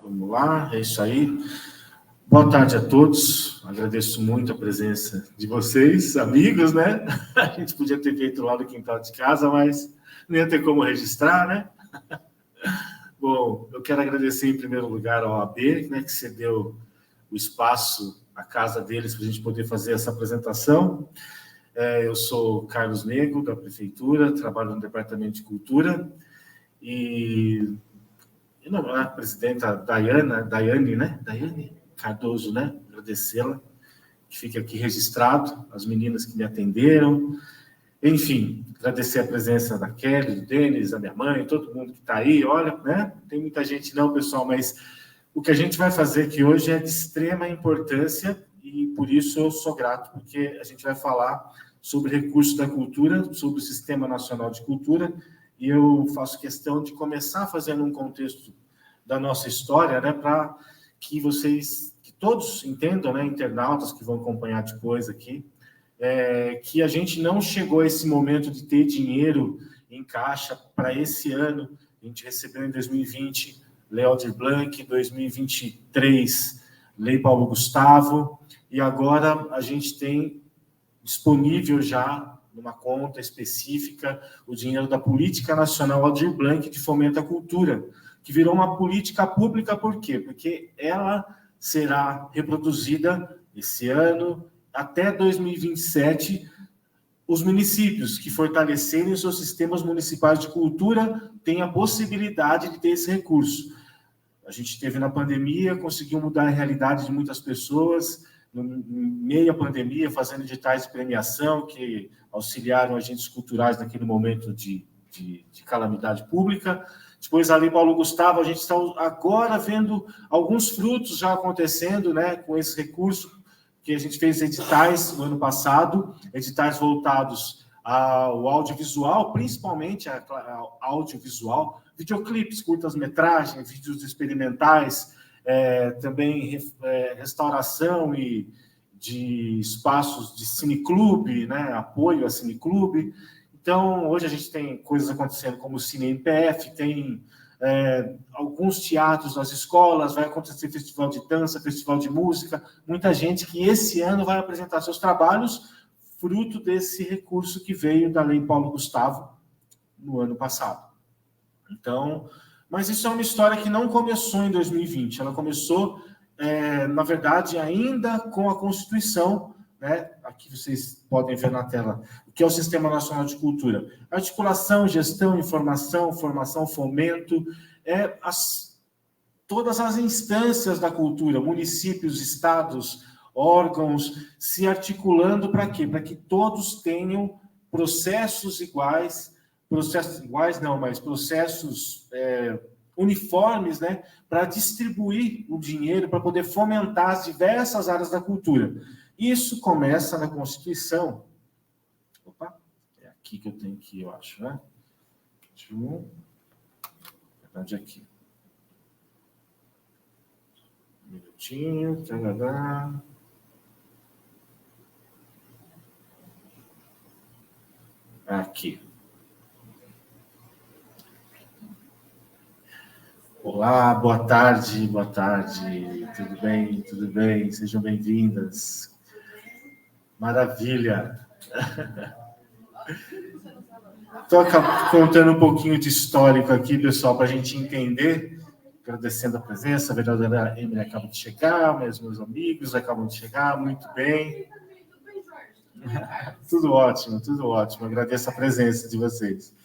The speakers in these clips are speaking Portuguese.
Vamos lá, é isso aí. Boa tarde a todos. Agradeço muito a presença de vocês, amigos, né? A gente podia ter feito lá no quintal de casa, mas não ia ter como registrar, né? Bom, eu quero agradecer em primeiro lugar ao AB, né, que cedeu o espaço, a casa deles, para a gente poder fazer essa apresentação. Eu sou Carlos Nego, da Prefeitura, trabalho no Departamento de Cultura, e a presidenta Daiane Cardoso, né? Agradecê-la, que fique aqui registrado, as meninas que me atenderam. Enfim, agradecer a presença da Kelly, do Denis, da minha mãe, todo mundo que está aí. Olha, né? Tem muita gente não, pessoal, mas o que a gente vai fazer aqui hoje é de extrema importância e por isso eu sou grato, porque a gente vai falar sobre recursos da cultura, sobre o Sistema Nacional de Cultura, e eu faço questão de começar fazendo um contexto da nossa história, né, para que todos entendam, né, internautas que vão acompanhar depois aqui, que a gente não chegou a esse momento de ter dinheiro em caixa para esse ano. A gente recebeu em 2020 Lei Aldir Blanc, 2023 Lei Paulo Gustavo, e agora a gente tem disponível já numa conta específica o dinheiro da Política Nacional Aldir Blanc de Fomento à Cultura, que virou uma política pública. Por quê? Porque ela será reproduzida esse ano até 2027. Os municípios que fortalecerem os seus sistemas municipais de cultura têm a possibilidade de ter esse recurso. A gente teve na pandemia, conseguiu mudar a realidade de muitas pessoas, no meio à pandemia, fazendo editais de premiação que auxiliaram agentes culturais naquele momento de calamidade pública. Depois, a Lei Paulo Gustavo, a gente está agora vendo alguns frutos já acontecendo, né, com esse recurso, que a gente fez editais no ano passado, editais voltados ao audiovisual, principalmente ao audiovisual, videoclipes, curtas-metragens, vídeos experimentais, também restauração e de espaços de cineclube, né, apoio a cineclube. Então, hoje a gente tem coisas acontecendo como o Cine MPF, tem alguns teatros nas escolas, vai acontecer festival de dança, festival de música, muita gente que esse ano vai apresentar seus trabalhos, fruto desse recurso que veio da Lei Paulo Gustavo no ano passado. Então, mas isso é uma história que não começou em 2020, ela começou, na verdade, ainda com a Constituição, né? Aqui vocês podem ver na tela o que é o Sistema Nacional de Cultura: articulação, gestão, informação, formação, fomento, todas as instâncias da cultura, municípios, estados, órgãos, se articulando para quê? Para que todos tenham processos uniformes, né, para distribuir o dinheiro, para poder fomentar as diversas áreas da cultura. Isso começa na Constituição. Opa, é aqui que eu tenho que ir, eu acho, né? Verdade, aqui. Um minutinho. Tarará. Aqui. Olá, boa tarde, tudo bem, sejam bem-vindas. Maravilha. Estou contando um pouquinho de histórico aqui, pessoal, para a gente entender, agradecendo a presença. A vereadora Emily acaba de chegar, meus amigos acabam de chegar, muito bem. Tudo ótimo, agradeço a presença de vocês.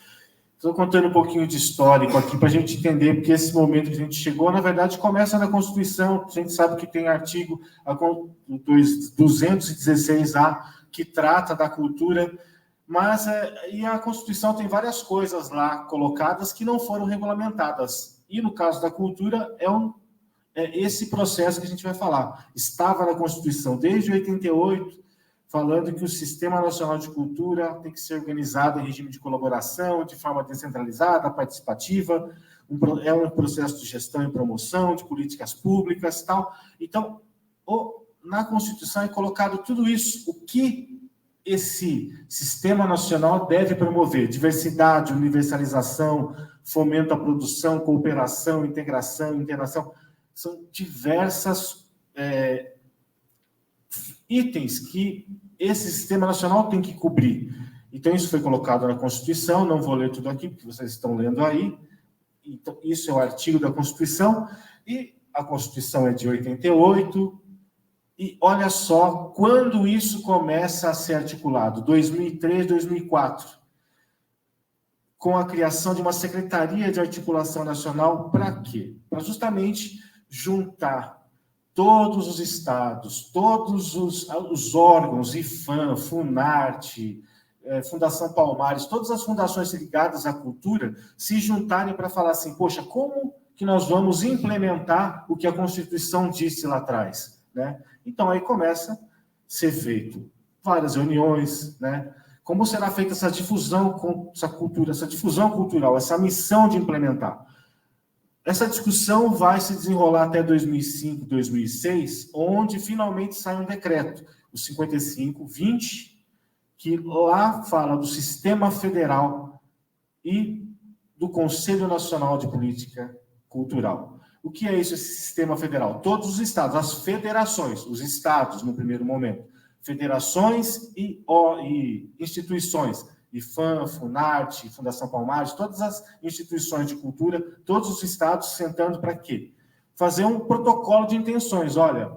Estou contando um pouquinho de histórico aqui para a gente entender, porque esse momento que a gente chegou, na verdade, começa na Constituição. A gente sabe que tem artigo 216A, que trata da cultura, mas e a Constituição tem várias coisas lá colocadas que não foram regulamentadas. E no caso da cultura, é esse processo que a gente vai falar. Estava na Constituição desde 88, falando que o Sistema Nacional de Cultura tem que ser organizado em regime de colaboração, de forma descentralizada, participativa, é um processo de gestão e promoção de políticas públicas e tal. Então, na Constituição é colocado tudo isso, o que esse Sistema Nacional deve promover: diversidade, universalização, fomento à produção, cooperação, integração, interação. São diversas itens que esse Sistema Nacional tem que cobrir. Então, isso foi colocado na Constituição, não vou ler tudo aqui, porque vocês estão lendo aí. Então, isso é o artigo da Constituição, e a Constituição é de 88, e olha só quando isso começa a ser articulado, 2003, 2004, com a criação de uma Secretaria de Articulação Nacional, para quê? Para justamente juntar todos os estados, todos os órgãos, IFAM, Funarte, Fundação Palmares, todas as fundações ligadas à cultura, se juntarem para falar assim, poxa, como que nós vamos implementar o que a Constituição disse lá atrás, né? Então, aí começa a ser feito várias reuniões, né? Como será feita essa difusão cultural, essa missão de implementar? Essa discussão vai se desenrolar até 2005, 2006, onde finalmente sai um decreto, o 5520, que lá fala do Sistema Federal e do Conselho Nacional de Política Cultural. O que é isso, esse Sistema Federal? Todos os estados, as federações, os estados, no primeiro momento, federações e instituições, IFAM, Funarte, Fundação Palmares, todas as instituições de cultura, todos os estados sentando para quê? Fazer um protocolo de intenções. Olha,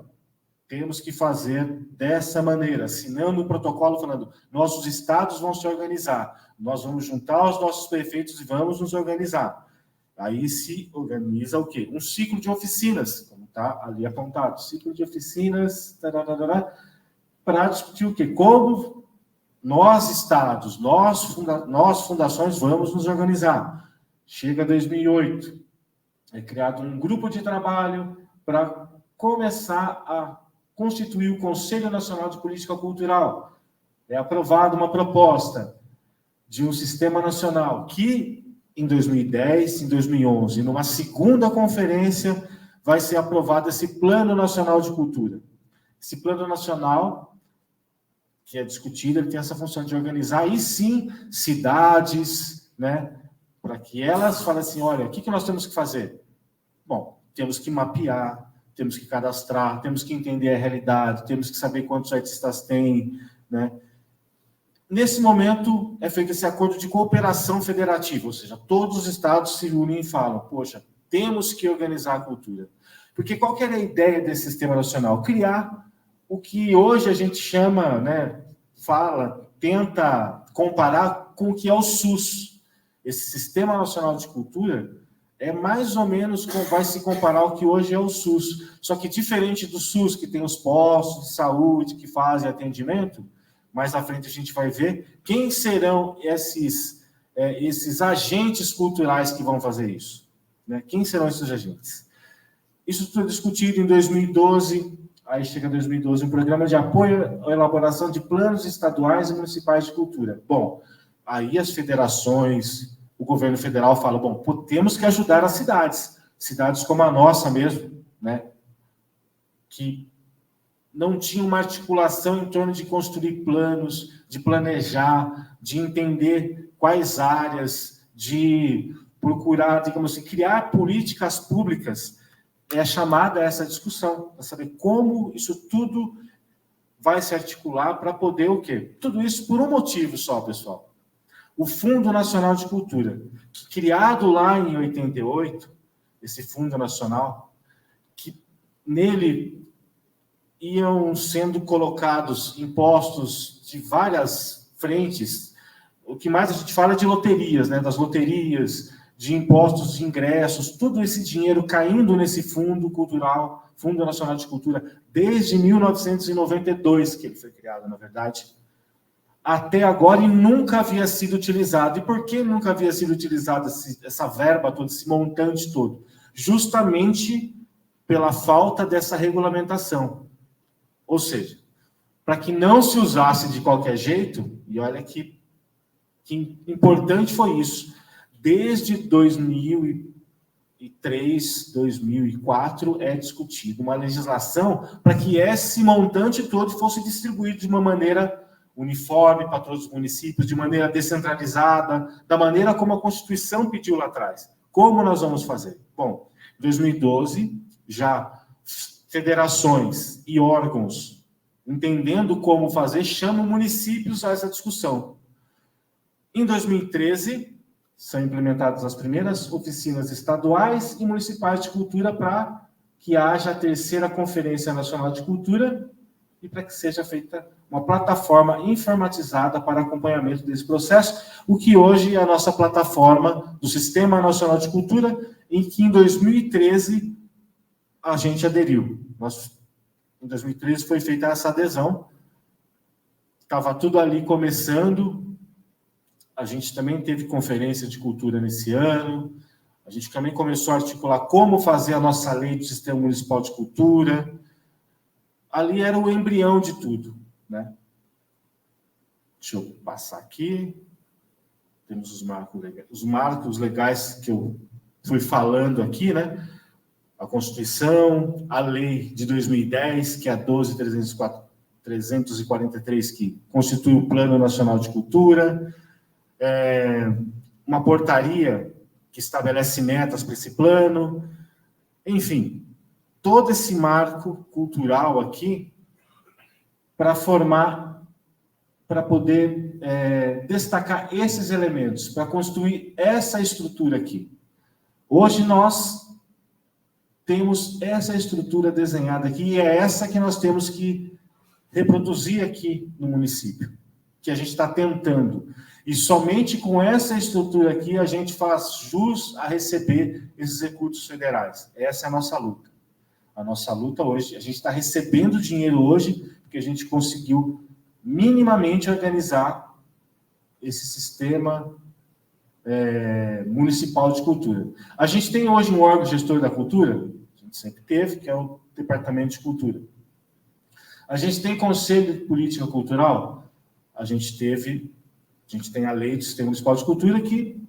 temos que fazer dessa maneira, assinando um protocolo falando, nossos estados vão se organizar, nós vamos juntar os nossos prefeitos e vamos nos organizar. Aí se organiza o quê? Um ciclo de oficinas, como está ali apontado, ciclo de oficinas, para discutir o quê? Como nós, estados, nós fundações, vamos nos organizar. Chega 2008, é criado um grupo de trabalho para começar a constituir o Conselho Nacional de Política Cultural. É aprovada uma proposta de um sistema nacional que, em 2010, em 2011, numa segunda conferência, vai ser aprovado esse Plano Nacional de Cultura. Esse Plano Nacional, que é discutido, ele tem essa função de organizar, aí sim, cidades, né, para que elas falem assim, olha, o que nós temos que fazer? Bom, temos que mapear, temos que cadastrar, temos que entender a realidade, temos que saber quantos artistas tem, né? Nesse momento, é feito esse acordo de cooperação federativa, ou seja, todos os estados se unem e falam, poxa, temos que organizar a cultura. Porque qual que era a ideia desse sistema nacional? Criar o que hoje a gente chama, né, tenta comparar com o que é o SUS. Esse Sistema Nacional de Cultura é mais ou menos como vai se comparar ao que hoje é o SUS. Só que diferente do SUS, que tem os postos de saúde que fazem atendimento, mais à frente a gente vai ver quem serão esses agentes culturais que vão fazer isso, né? Quem serão esses agentes? Isso foi discutido em 2012, aí chega 2012, um programa de apoio à elaboração de planos estaduais e municipais de cultura. Bom, aí as federações, o governo federal fala, bom, temos que ajudar as cidades como a nossa mesmo, né? Que não tinha uma articulação em torno de construir planos, de planejar, de entender quais áreas, de procurar, digamos assim, criar políticas públicas. É chamada essa discussão, para saber como isso tudo vai se articular para poder o quê? Tudo isso por um motivo só, pessoal. O Fundo Nacional de Cultura, criado lá em 88, esse Fundo Nacional, que nele iam sendo colocados impostos de várias frentes. O que mais a gente fala é de loterias, né? Das loterias, de impostos de ingressos, todo esse dinheiro caindo nesse fundo cultural, Fundo Nacional de Cultura, desde 1992 que ele foi criado, na verdade, até agora, e nunca havia sido utilizado. E por que nunca havia sido utilizada essa verba toda, esse montante todo? Justamente pela falta dessa regulamentação. Ou seja, para que não se usasse de qualquer jeito, e olha que importante foi isso, desde 2003, 2004, é discutido uma legislação para que esse montante todo fosse distribuído de uma maneira uniforme para todos os municípios, de maneira descentralizada, da maneira como a Constituição pediu lá atrás. Como nós vamos fazer? Bom, em 2012, já federações e órgãos entendendo como fazer, chamam municípios a essa discussão. Em 2013, são implementadas as primeiras oficinas estaduais e municipais de cultura para que haja a terceira Conferência Nacional de Cultura e para que seja feita uma plataforma informatizada para acompanhamento desse processo, o que hoje é a nossa plataforma do Sistema Nacional de Cultura, em que em 2013 a gente aderiu. Em 2013 foi feita essa adesão, estava tudo ali começando, a gente também teve conferência de cultura nesse ano, a gente também começou a articular como fazer a nossa lei do Sistema Municipal de Cultura. Ali era o embrião de tudo, né? Deixa eu passar aqui. Temos os marcos legais que eu fui falando aqui, né? A Constituição, a lei de 2010, que é a 12.343, que constitui o Plano Nacional de Cultura, uma portaria que estabelece metas para esse plano, enfim, todo esse marco cultural aqui para formar, para poder destacar esses elementos, para construir essa estrutura aqui. Hoje nós temos essa estrutura desenhada aqui e é essa que nós temos que reproduzir aqui no município, que a gente está tentando. E somente com essa estrutura aqui a gente faz jus a receber esses recursos federais. Essa é a nossa luta. A nossa luta hoje, a gente está recebendo dinheiro hoje porque a gente conseguiu minimamente organizar esse sistema municipal de cultura. A gente tem hoje um órgão gestor da cultura, a gente sempre teve, que é o Departamento de Cultura. A gente tem Conselho de Política Cultural, a gente tem a Lei do Sistema Municipal de Cultura, que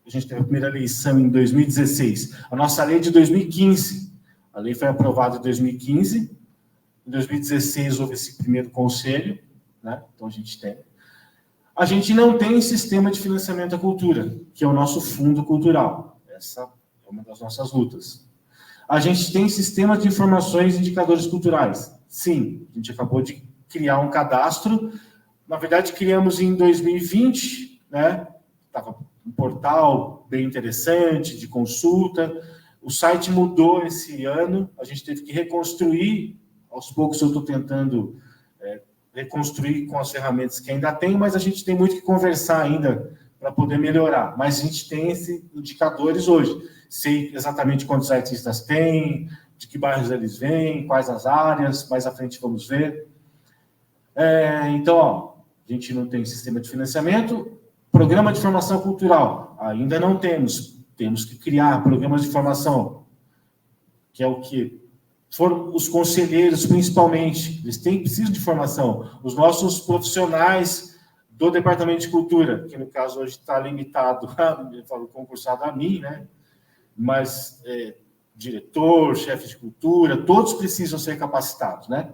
a gente teve a primeira eleição em 2016. A nossa lei é de 2015. A lei foi aprovada em 2015. Em 2016 houve esse primeiro conselho, né? Então a gente tem. A gente não tem sistema de financiamento à cultura, que é o nosso fundo cultural. Essa é uma das nossas lutas. A gente tem sistema de informações e indicadores culturais. Sim, a gente acabou de criar um cadastro. Na verdade, criamos em 2020, né? Estava um portal bem interessante, de consulta. O site mudou esse ano, a gente teve que reconstruir. Aos poucos eu estou tentando reconstruir com as ferramentas que ainda tem, mas a gente tem muito que conversar ainda para poder melhorar. Mas a gente tem esses indicadores hoje. Sei exatamente quantos artistas tem, de que bairros eles vêm, quais as áreas, mais à frente vamos ver. Então, ó, a gente não tem sistema de financiamento. Programa de formação cultural, ainda não temos. Temos que criar programas de formação, que é o que foram os conselheiros, principalmente, eles precisam de formação. Os nossos profissionais do Departamento de Cultura, que no caso hoje está limitado, eu falo concursado a mim, né? Mas diretor, chefe de cultura, todos precisam ser capacitados, né?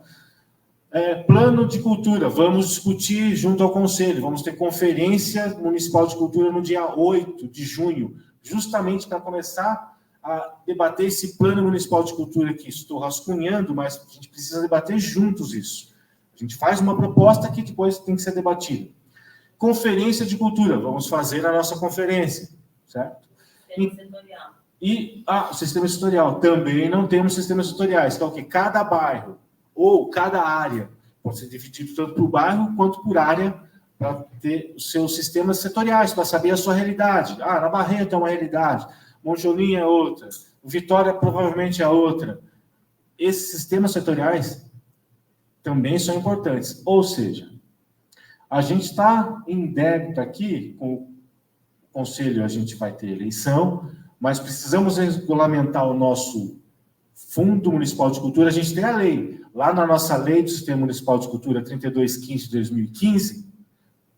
Plano de cultura, vamos discutir junto ao Conselho, vamos ter conferência municipal de cultura no dia 8 de junho, justamente para começar a debater esse plano municipal de cultura que estou rascunhando, mas a gente precisa debater juntos isso. A gente faz uma proposta que depois tem que ser debatida. Conferência de cultura, vamos fazer a nossa conferência, certo? O sistema setorial, também não temos sistemas setoriais, que é o que cada bairro ou cada área pode ser dividido tanto por bairro quanto por área para ter os seus sistemas setoriais, para saber a sua realidade. Na Barreto é uma realidade, Monjolim é outra, Vitória provavelmente é outra. Esses sistemas setoriais também são importantes. Ou seja, a gente está em débito aqui, com o Conselho a gente vai ter eleição, mas precisamos regulamentar o nosso Fundo Municipal de Cultura. A gente tem a lei. Lá na nossa lei do Sistema Municipal de Cultura 3215 de 2015,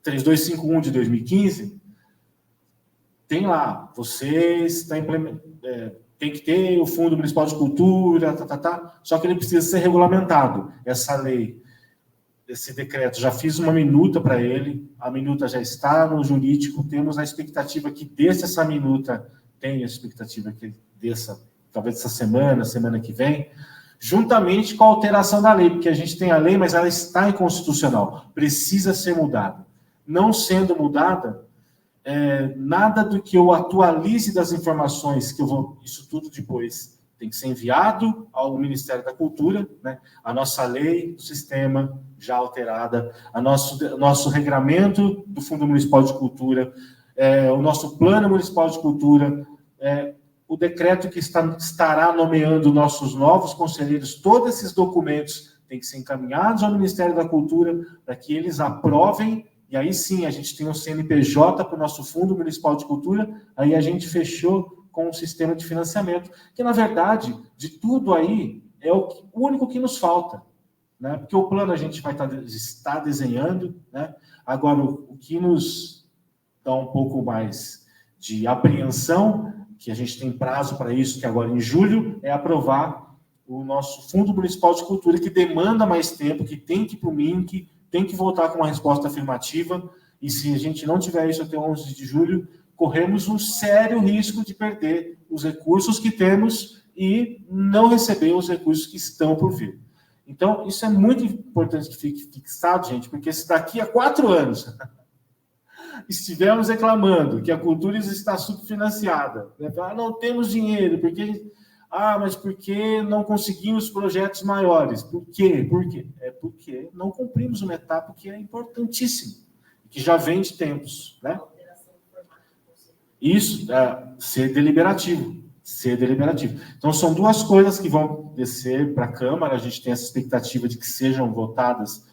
3251 de 2015, tem lá, vocês tem que ter o Fundo Municipal de Cultura, só que ele precisa ser regulamentado. Essa lei, esse decreto, já fiz uma minuta para ele, a minuta já está no jurídico, temos a expectativa que desça essa minuta, tem a expectativa que desça talvez essa semana que vem, juntamente com a alteração da lei, porque a gente tem a lei, mas ela está inconstitucional, precisa ser mudada. Não sendo mudada, nada do que eu atualize das informações, que eu vou, isso tudo depois tem que ser enviado ao Ministério da Cultura, né? A nossa lei do sistema já alterada, nosso regramento do Fundo Municipal de Cultura, o nosso Plano Municipal de Cultura, o decreto que estará nomeando nossos novos conselheiros, todos esses documentos têm que ser encaminhados ao Ministério da Cultura para que eles aprovem, e aí sim a gente tem um CNPJ para o nosso Fundo Municipal de Cultura, aí a gente fechou com um sistema de financiamento, que na verdade, de tudo aí, é o único que nos falta, né? Porque o plano a gente vai estar desenhando, né? Agora, o que nos dá um pouco mais de apreensão, que a gente tem prazo para isso, que agora em julho, é aprovar o nosso Fundo Municipal de Cultura, que demanda mais tempo, que tem que ir para o MINC, tem que voltar com uma resposta afirmativa, e se a gente não tiver isso até 11 de julho, corremos um sério risco de perder os recursos que temos e não receber os recursos que estão por vir. Então, isso é muito importante que fique fixado, gente, porque se daqui a 4 anos estivermos reclamando que a cultura está subfinanciada, né? Não temos dinheiro, mas por que não conseguimos projetos maiores? Por quê? Porque não cumprimos uma etapa que é importantíssima, que já vem de tempos, né? Isso, ser deliberativo. Então, são 2 coisas que vão descer para a Câmara, a gente tem essa expectativa de que sejam votadas,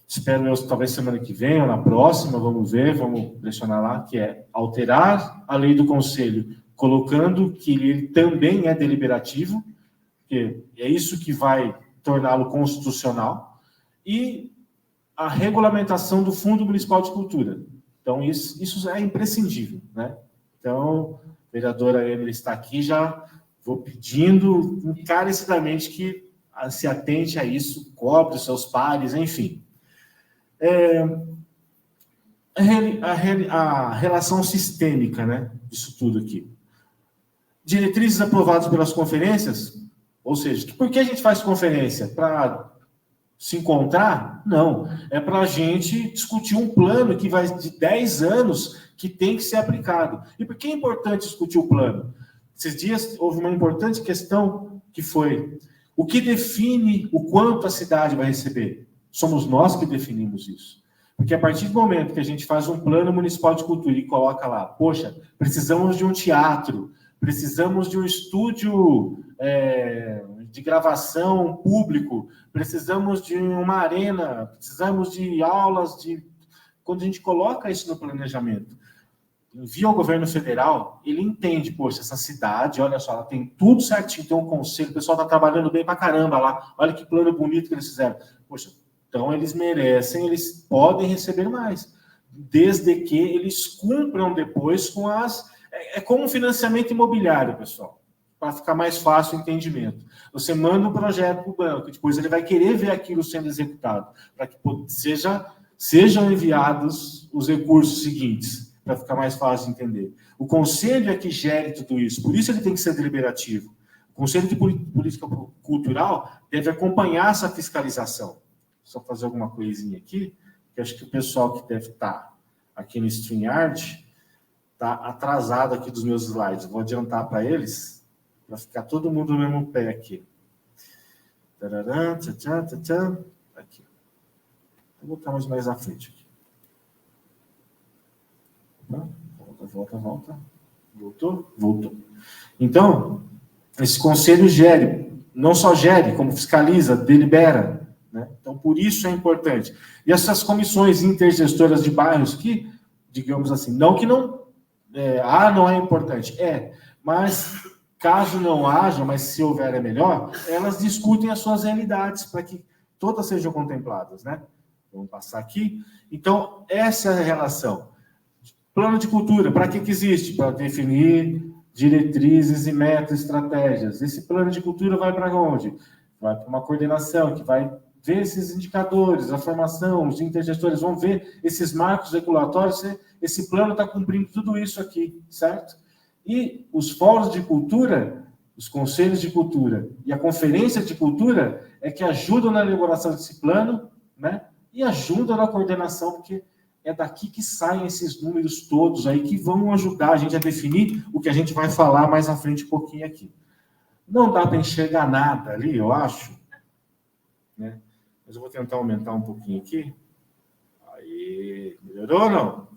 espero eu, talvez semana que vem ou na próxima, vamos ver, vamos pressionar lá, que é alterar a lei do Conselho, colocando que ele também é deliberativo, que é isso que vai torná-lo constitucional, e a regulamentação do Fundo Municipal de Cultura. Então, isso é imprescindível, né? Então, a vereadora Emily está aqui, já vou pedindo encarecidamente que se atente a isso, cobre os seus pares, enfim. A relação sistêmica, né, disso tudo aqui. Diretrizes aprovadas pelas conferências, ou seja, por que a gente faz conferência? Para se encontrar? Não. É para a gente discutir um plano que vai de 10 anos que tem que ser aplicado. E por que é importante discutir o plano? Esses dias houve uma importante questão que foi o que define o quanto a cidade vai receber? Somos nós que definimos isso. Porque a partir do momento que a gente faz um plano municipal de cultura e coloca lá, poxa, precisamos de um teatro, precisamos de um estúdio de gravação público, precisamos de uma arena, precisamos de aulas de... Quando a gente coloca isso no planejamento, envia ao governo federal, ele entende, poxa, essa cidade, olha só, ela tem tudo certinho, tem um conselho, o pessoal está trabalhando bem pra caramba lá, olha que plano bonito que eles fizeram. Poxa, então eles merecem, eles podem receber mais, desde que eles cumpram depois com as... É como um financiamento imobiliário, pessoal, para ficar mais fácil o entendimento. Você manda um projeto para o banco, depois ele vai querer ver aquilo sendo executado, para que sejam enviados os recursos seguintes, para ficar mais fácil de entender. O conselho é que gere tudo isso, por isso ele tem que ser deliberativo. O Conselho de Política Cultural deve acompanhar essa fiscalização. Só fazer alguma coisinha aqui, que acho que o pessoal que deve estar aqui no StreamYard está atrasado aqui dos meus slides. Vou adiantar para eles, para ficar todo mundo no mesmo pé aqui. Tararã, tchan, tchan, tchan. Aqui. Vou botar mais à frente aqui. Volta. Voltou. Então, esse conselho gere, não só gere, como fiscaliza, delibera, né? Então, por isso é importante. E essas comissões intergestoras de bairros que, digamos assim, não é importante. Mas caso não haja, mas se houver é melhor, elas discutem as suas realidades para que todas sejam contempladas, né? Vamos passar aqui. Então, essa é a relação. Plano de cultura, para que existe? Para definir diretrizes e metas, estratégias. Esse plano de cultura vai para onde? Vai para uma coordenação que vai ver esses indicadores, a formação, os intergestores vão ver esses marcos regulatórios, esse plano está cumprindo tudo isso aqui, certo? E os fóruns de cultura, os conselhos de cultura e a conferência de cultura é que ajudam na elaboração desse plano, né? E ajudam na coordenação, porque é daqui que saem esses números todos aí que vão ajudar a gente a definir o que a gente vai falar mais à frente um pouquinho aqui. Não dá para enxergar nada ali, eu acho, né? Mas eu vou tentar aumentar um pouquinho aqui. Aí, melhorou ou não?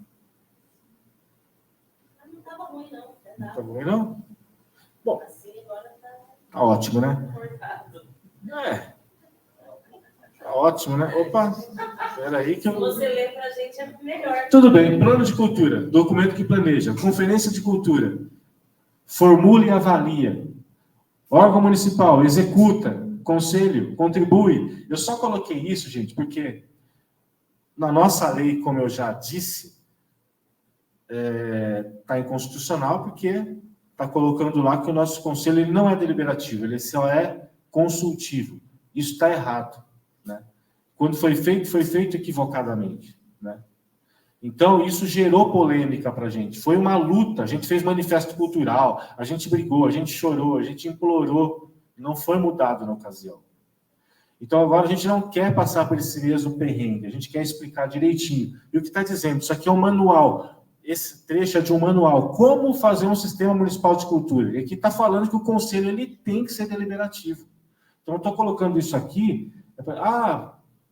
Não estava ruim, não. Não está ruim, não? Bom, tá ótimo, né? É. Tá ótimo, né? Opa, espera aí que eu... Se você lê para a gente é melhor. Tudo bem, plano de cultura, documento que planeja, conferência de cultura, formula e avalia, órgão municipal, executa, conselho, contribui. Eu só coloquei isso, gente, porque na nossa lei, como eu já disse, está inconstitucional, porque está colocando lá que o nosso conselho ele não é deliberativo, ele só é consultivo. Isso está errado, né? Quando foi feito equivocadamente, né? Então, isso gerou polêmica para a gente. Foi uma luta, a gente fez manifesto cultural, a gente brigou, a gente chorou, a gente implorou, não foi mudado na ocasião. Então, agora a gente não quer passar por esse mesmo perrengue, a gente quer explicar direitinho. E o que está dizendo? Isso aqui é um manual, esse trecho é de um manual. Como fazer um sistema municipal de cultura? E aqui está falando que o conselho ele tem que ser deliberativo. Então, eu estou colocando isso aqui.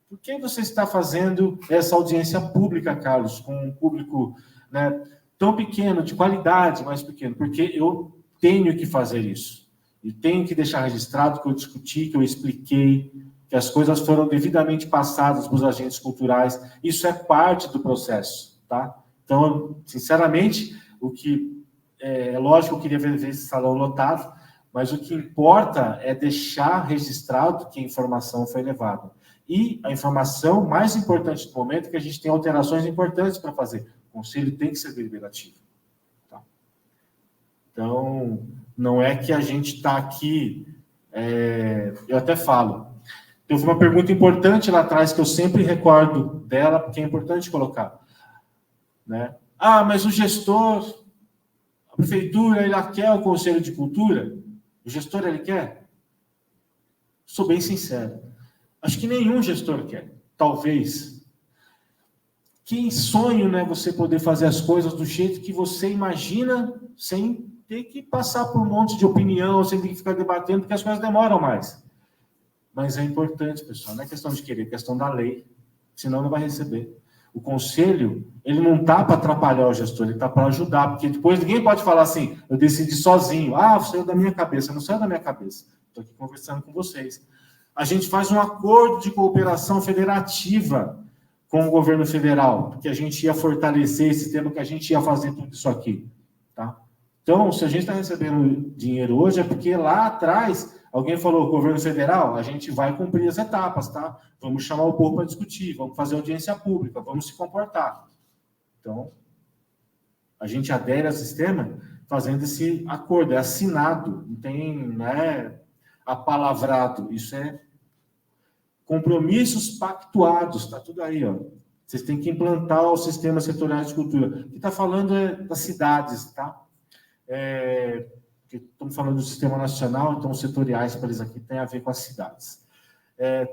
Por que você está fazendo essa audiência pública, Carlos, com um público, né, tão pequeno, de qualidade mais pequeno? Porque eu tenho que fazer isso. E tenho que deixar registrado que eu discuti, que eu expliquei, que as coisas foram devidamente passadas para os agentes culturais. Isso é parte do processo, tá? Então, sinceramente, é lógico que eu queria ver esse salão lotado, mas o que importa é deixar registrado que a informação foi levada. E a informação mais importante do momento é que a gente tem alterações importantes para fazer. O conselho tem que ser deliberativo. Tá? Então, não é que a gente está aqui... eu até falo. Teve uma pergunta importante lá atrás que eu sempre recordo dela, porque é importante colocar. Né? Mas o gestor, a prefeitura, ele quer o conselho de cultura? O gestor, ele quer? Sou bem sincero. Acho que nenhum gestor quer. Talvez. Que sonho, né? Você poder fazer as coisas do jeito que você imagina, sem ter que passar por um monte de opinião, sem ter que ficar debatendo, porque as coisas demoram mais. Mas é importante, pessoal. Não é questão de querer, é questão da lei. Senão não vai receber. O conselho, ele não está para atrapalhar o gestor, ele está para ajudar. Porque depois ninguém pode falar assim, eu decidi sozinho. Saiu da minha cabeça. Não saiu da minha cabeça. Estou aqui conversando com vocês. A gente faz um acordo de cooperação federativa com o governo federal, porque a gente ia fortalecer esse tema, que a gente ia fazer tudo isso aqui. Tá? Então, se a gente está recebendo dinheiro hoje, é porque lá atrás alguém falou, governo federal, a gente vai cumprir as etapas, tá? Vamos chamar o povo para discutir, vamos fazer audiência pública, vamos se comportar. Então, a gente adere ao sistema fazendo esse acordo, é assinado, não é apalavrado, isso é compromissos pactuados, tá tudo aí, ó. Vocês têm que implantar o sistema setorial de cultura. O que está falando é das cidades, tá? Estamos falando do sistema nacional, então os setoriais para eles aqui têm a ver com as cidades.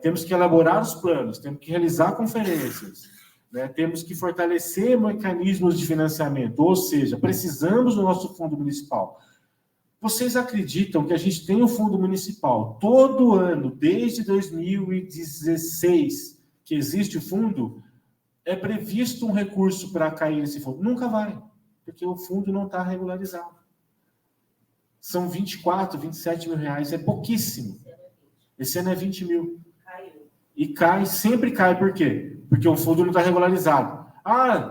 Temos que elaborar os planos, temos que realizar conferências, né? Temos que fortalecer mecanismos de financiamento, ou seja, precisamos do nosso fundo municipal. Vocês acreditam que a gente tem um fundo municipal todo ano, desde 2016, que existe o fundo, é previsto um recurso para cair nesse fundo? Nunca vai, porque o fundo não está regularizado. São 24, 27 mil reais, é pouquíssimo. Esse ano é 20 mil. E sempre cai, por quê? Porque o fundo não está regularizado.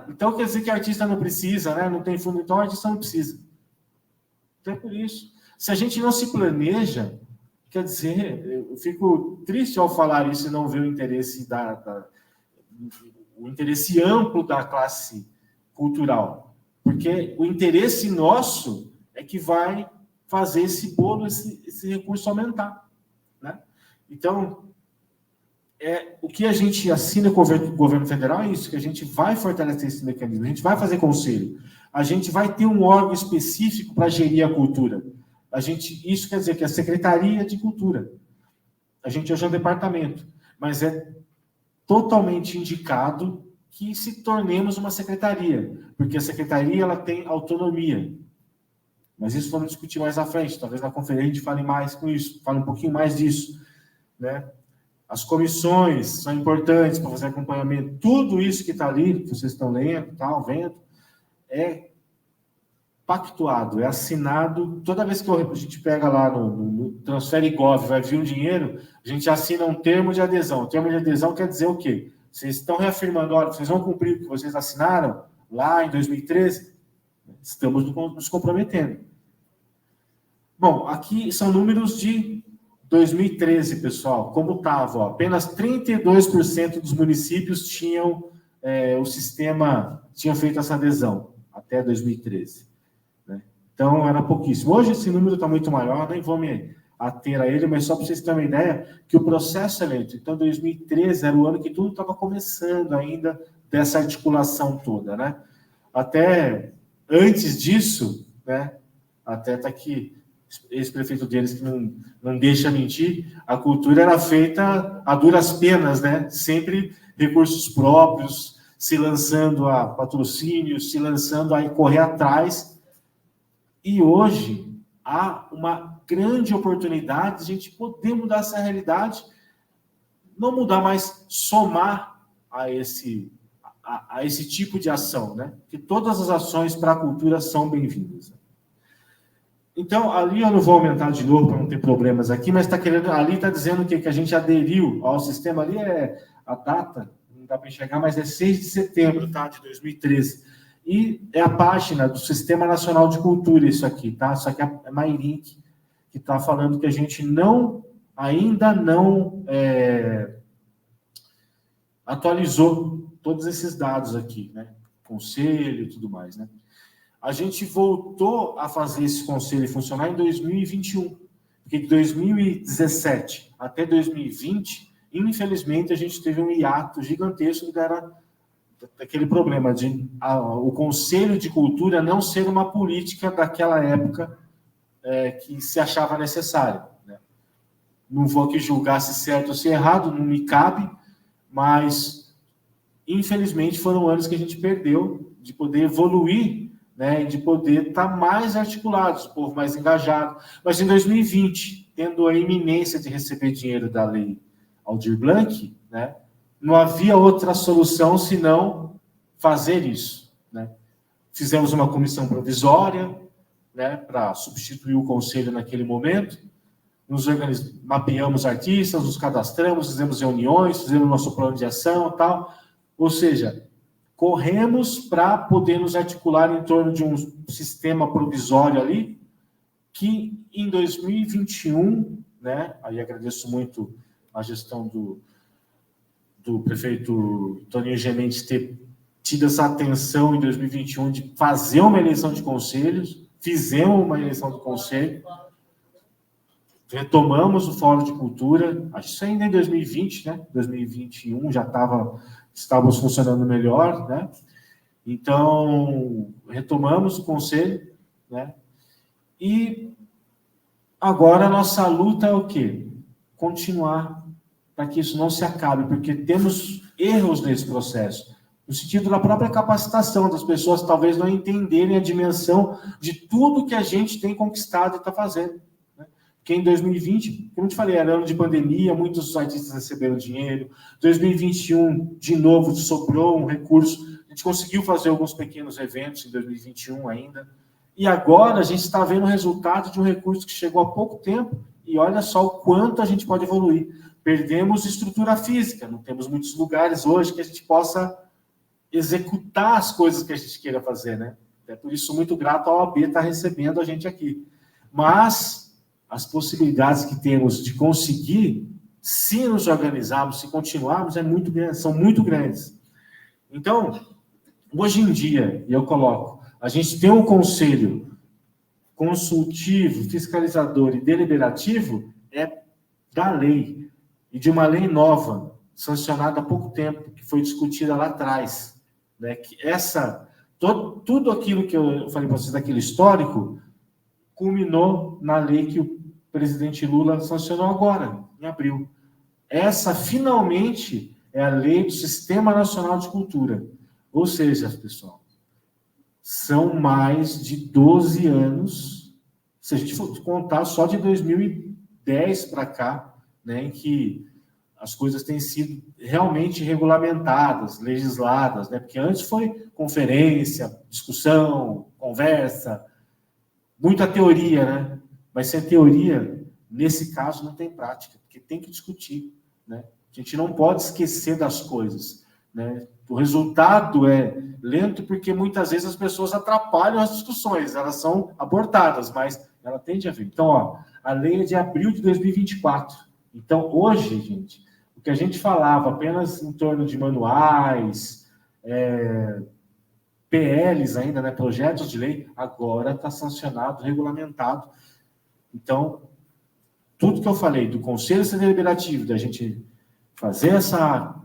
Então quer dizer que o artista não precisa, né? Não tem fundo, então o artista não precisa. Então é por isso. Se a gente não se planeja, quer dizer, eu fico triste ao falar isso e não ver o interesse o interesse amplo da classe cultural. Porque o interesse nosso é que vai fazer esse bolo, esse recurso aumentar. Né? Então, o que a gente assina com o governo federal é isso, que a gente vai fortalecer esse mecanismo, a gente vai fazer conselho. a gente vai ter um órgão específico para gerir a cultura. Isso quer dizer que é a Secretaria de Cultura. A gente hoje é um departamento, mas é totalmente indicado que se tornemos uma secretaria, porque a secretaria ela tem autonomia. Mas isso vamos discutir mais à frente. Talvez na conferência a gente fale mais com isso, fale um pouquinho mais disso, né? As comissões são importantes para fazer acompanhamento. Tudo isso que está ali, que vocês estão lendo, vendo, é pactuado, é assinado. Toda vez que a gente pega lá no Transfere Gov, vai vir um dinheiro, a gente assina um termo de adesão. O termo de adesão quer dizer o quê? Vocês estão reafirmando, olha, vocês vão cumprir o que vocês assinaram lá em 2013? Estamos nos comprometendo. Bom, aqui são números de 2013, pessoal. Como estava? Apenas 32% dos municípios tinham tinham feito essa adesão até 2013. Né? Então, era pouquíssimo. Hoje, esse número está muito maior, nem vou me ater a ele, mas só para vocês terem uma ideia que o processo é lento. Então, 2013 era o ano que tudo estava começando ainda dessa articulação toda. Né? Até antes disso, né? Até está aqui, ex-prefeito deles que não deixa mentir, a cultura era feita a duras penas, né? Sempre recursos próprios, se lançando a patrocínios, se lançando a correr atrás. E hoje há uma grande oportunidade de a gente poder mudar essa realidade, não mudar, mas somar a esse tipo de ação, né? Que todas as ações para a cultura são bem-vindas. Então, ali eu não vou aumentar de novo para não ter problemas aqui, mas ali está dizendo que a gente aderiu ao sistema, ali é a data, não dá para enxergar, mas é 6 de setembro, tá? De 2013. E é a página do Sistema Nacional de Cultura, isso aqui, tá? Isso aqui é MyLink, que está falando que a gente ainda não atualizou todos esses dados aqui, né? Conselho e tudo mais, né? A gente voltou a fazer esse conselho funcionar em 2021, porque de 2017 até 2020, infelizmente, a gente teve um hiato gigantesco que era daquele problema de o Conselho de Cultura não ser uma política daquela época que se achava necessário. Né? Não vou aqui julgar se certo ou se errado, não me cabe, mas, infelizmente, foram anos que a gente perdeu de poder evoluir, né, de poder estar mais articulados, o povo mais engajado. Mas em 2020, tendo a iminência de receber dinheiro da lei Aldir Blanc, né, não havia outra solução senão fazer isso. Né? Fizemos uma comissão provisória, né, para substituir o conselho naquele momento, mapeamos artistas, nos cadastramos, fizemos reuniões, fizemos nosso plano de ação e tal. Ou seja, corremos para poder nos articular em torno de um sistema provisório ali, que em 2021, né, aí agradeço muito a gestão do prefeito Toninho Gemente ter tido essa atenção em 2021 de fazer uma eleição de conselhos, fizemos uma eleição do conselho, retomamos o Fórum de Cultura, acho que isso ainda em 2020, né, 2021 já estávamos funcionando melhor, né? Então, retomamos o conselho, né? E agora a nossa luta é o quê? Continuar para que isso não se acabe, porque temos erros nesse processo, no sentido da própria capacitação das pessoas, talvez não entenderem a dimensão de tudo que a gente tem conquistado e está fazendo. Que em 2020, como eu te falei, era ano de pandemia, muitos artistas receberam dinheiro. 2021, de novo, sobrou um recurso. A gente conseguiu fazer alguns pequenos eventos em 2021 ainda. E agora a gente está vendo o resultado de um recurso que chegou há pouco tempo e olha só o quanto a gente pode evoluir. Perdemos estrutura física, não temos muitos lugares hoje que a gente possa executar as coisas que a gente queira fazer, né? É por isso muito grato a OAB estar recebendo a gente aqui. Mas as possibilidades que temos de conseguir, se nos organizarmos, se continuarmos, são muito grandes. Então, hoje em dia, eu coloco, a gente tem um conselho consultivo, fiscalizador e deliberativo da lei, e de uma lei nova, sancionada há pouco tempo, que foi discutida lá atrás, né? Que essa tudo aquilo que eu falei para vocês daquele histórico culminou na lei que o presidente Lula sancionou agora, em abril. Essa, finalmente, é a lei do Sistema Nacional de Cultura. Ou seja, pessoal, são mais de 12 anos, se a gente for contar só de 2010 para cá, né, em que as coisas têm sido realmente regulamentadas, legisladas, né? Porque antes foi conferência, discussão, conversa, muita teoria, né? Mas sem teoria, nesse caso, não tem prática, porque tem que discutir, né? A gente não pode esquecer das coisas, né? O resultado é lento porque muitas vezes as pessoas atrapalham as discussões, elas são abortadas, mas ela tende a vir. Então, ó, a lei é de abril de 2024. Então, hoje, gente, o que a gente falava apenas em torno de manuais, PLs ainda, né, projetos de lei, agora está sancionado, regulamentado. Então, tudo que eu falei do Conselho Deliberativo, da gente fazer essa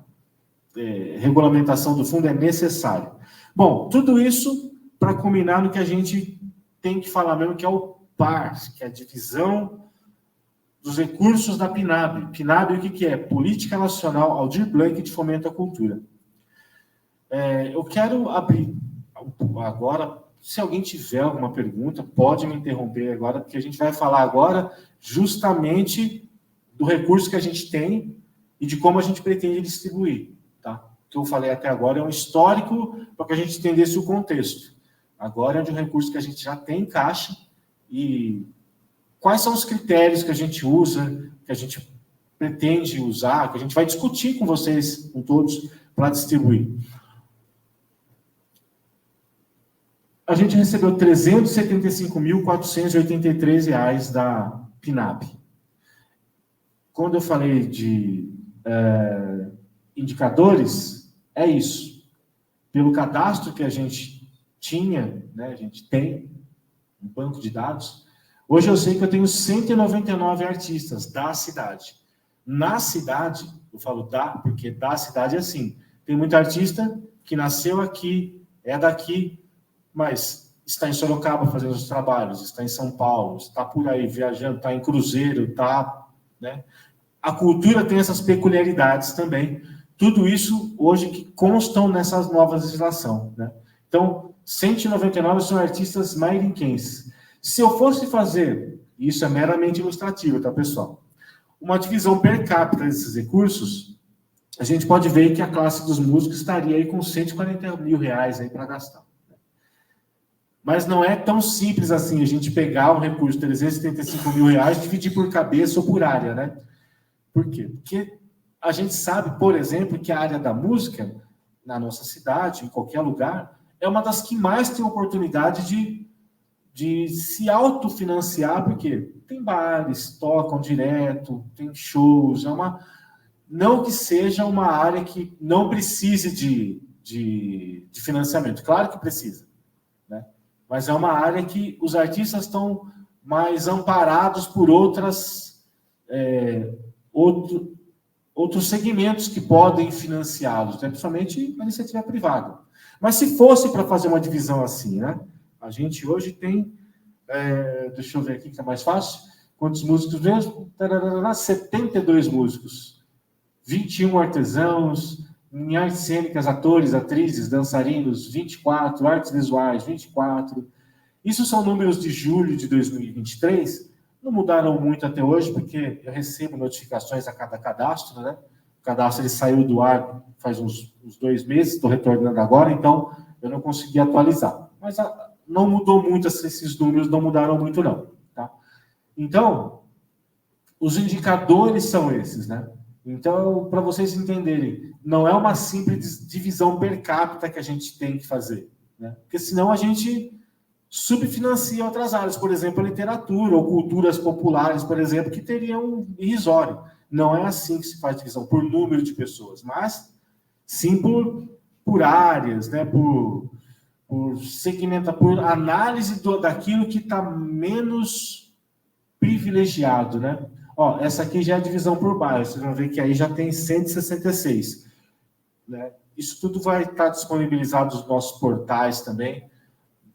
regulamentação do fundo é necessário. Bom, tudo isso para culminar no que a gente tem que falar mesmo, que é o PAR, que é a divisão dos recursos da PNAB. PNAB, o que é? Política Nacional Aldir Blanc de Fomento à Cultura. Eu quero abrir agora, se alguém tiver alguma pergunta, pode me interromper agora, porque a gente vai falar agora justamente do recurso que a gente tem e de como a gente pretende distribuir. Tá? O que eu falei até agora é um histórico para que a gente entendesse o contexto. Agora é de um recurso que a gente já tem em caixa e quais são os critérios que a gente usa, que a gente pretende usar, que a gente vai discutir com vocês, com todos, para distribuir. A gente recebeu R$ 375.483 da PNAB. Quando eu falei de indicadores, é isso. Pelo cadastro que a gente tinha, né, a gente tem um banco de dados, hoje eu sei que eu tenho 199 artistas da cidade. Na cidade, eu falo porque da cidade é assim. Tem muito artista que nasceu aqui, é daqui, mas está em Sorocaba fazendo os trabalhos, está em São Paulo, está por aí viajando, está em cruzeiro, está, né? A cultura tem essas peculiaridades também. Tudo isso hoje que constam nessa nova legislação, né? Então, 199 são artistas mairinquenses. Se eu fosse fazer, isso é meramente ilustrativo, tá, pessoal? Uma divisão per capita desses recursos, a gente pode ver que a classe dos músicos estaria aí com R$140 mil aí para gastar. Mas não é tão simples assim a gente pegar um recurso de R$375 mil e dividir por cabeça ou por área, né? Por quê? Porque a gente sabe, por exemplo, que a área da música, na nossa cidade, em qualquer lugar, é uma das que mais tem oportunidade de se autofinanciar, porque tem bares, tocam direto, tem shows, não que seja uma área que não precise de financiamento. Claro que precisa, né? Mas é uma área que os artistas estão mais amparados por outros segmentos que podem financiá-los, né? Principalmente a iniciativa privada. Mas se fosse para fazer uma divisão assim, né? A gente hoje tem, deixa eu ver aqui que é mais fácil, quantos músicos mesmo? 72 músicos, 21 artesãos, em artes cênicas, atores, atrizes, dançarinos, 24, artes visuais, 24. Isso são números de julho de 2023, não mudaram muito até hoje, porque eu recebo notificações a cada cadastro, né? O cadastro ele saiu do ar faz uns 2 meses, estou retornando agora, então eu não consegui atualizar. Mas não mudou muito, esses números não mudaram muito, não. Tá? Então, os indicadores são esses, né? Então, para vocês entenderem, não é uma simples divisão per capita que a gente tem que fazer, né? Porque senão a gente subfinancia outras áreas, por exemplo, a literatura ou culturas populares, por exemplo, que teriam um irrisório. Não é assim que se faz divisão, por número de pessoas, mas sim por áreas, né? por segmento, por análise daquilo que está menos privilegiado, né? Essa aqui já é a divisão por bairro, vocês vão ver que aí já tem 166, né? Isso tudo vai estar disponibilizado nos nossos portais também.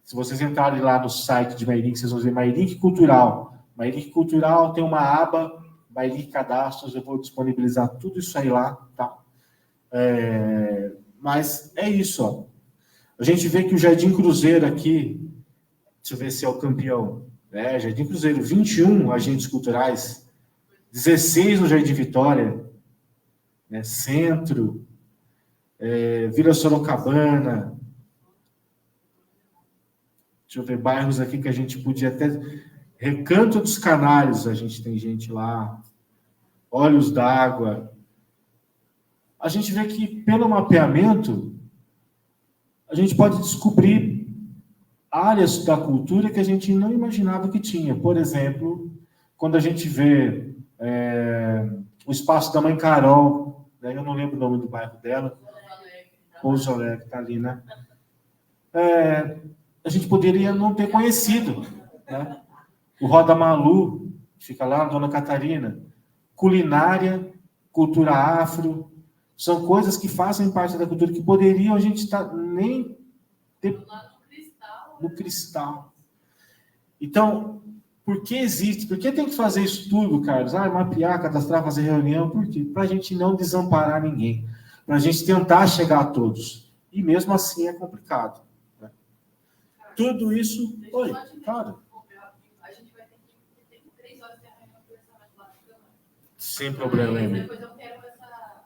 Se vocês entrarem lá no site de MyLink, vocês vão ver MyLink Cultural. MyLink Cultural tem uma aba, MyLink Cadastros, eu vou disponibilizar tudo isso aí lá, tá? Mas é isso, ó. A gente vê que o Jardim Cruzeiro aqui, deixa eu ver se é o campeão, Jardim Cruzeiro, 21 agentes culturais, 16 no Jardim Vitória, Centro, Vila Sorocabana, deixa eu ver, bairros aqui que a gente podia até... Recanto dos Canários, a gente tem gente lá, Olhos d'Água. A gente vê que, pelo mapeamento, a gente pode descobrir áreas da cultura que a gente não imaginava que tinha. Por exemplo, quando a gente vê o espaço da Mãe Carol, eu não lembro o nome do bairro dela, Pouso Alegre, está ali, né? A gente poderia não ter conhecido, né? O Roda Malu, fica lá, Dona Catarina. Culinária, cultura afro, são coisas que fazem parte da cultura que poderiam a gente nem ter no cristal. Então, por que existe? Por que tem que fazer isso tudo, Carlos? Mapear, cadastrar, fazer reunião. Por quê? Para a gente não desamparar ninguém. Para a gente tentar chegar a todos. E mesmo assim é complicado. Né? Tudo isso... Oi, claro. A gente vai ter que 3 horas de reunião com o orçamento lá na Câmara. Sem problema, Emílio. Depois eu quero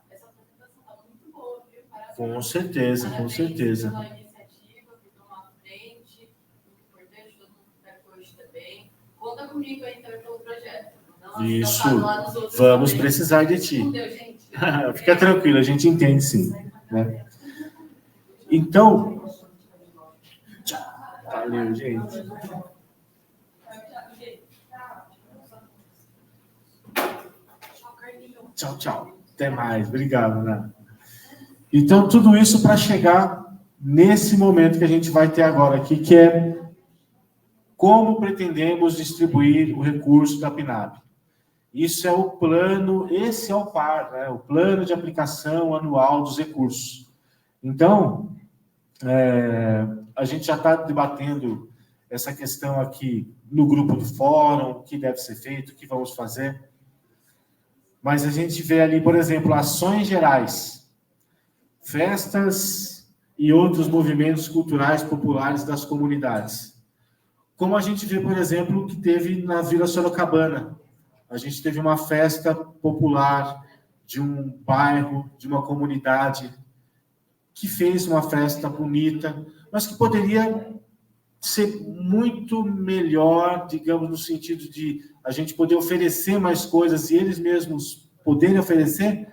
essa apresentação. Está muito boa, viu? Parabéns. Com certeza, com certeza. Pela iniciativa, que tomou à frente, muito importante, todo mundo que está hoje também. Conta comigo aí, então, pelo projeto. Isso, vamos precisar de ti. Fica tranquilo, a gente entende sim. Né? Então, valeu, gente. Tchau, tchau. Até mais. Obrigado, Ana. Então, tudo isso para chegar nesse momento que a gente vai ter agora aqui, que é como pretendemos distribuir o recurso da PNAB. Isso é o plano, esse é o PAR, né? O plano de aplicação anual dos recursos. Então, a gente já está debatendo essa questão aqui no grupo do fórum, o que deve ser feito, o que vamos fazer. Mas a gente vê ali, por exemplo, ações gerais, festas e outros movimentos culturais populares das comunidades. Como a gente vê, por exemplo, que teve na Vila Sorocabana. A gente teve uma festa popular de um bairro, de uma comunidade, que fez uma festa bonita, mas que poderia ser muito melhor, digamos, no sentido de a gente poder oferecer mais coisas e eles mesmos poderem oferecer,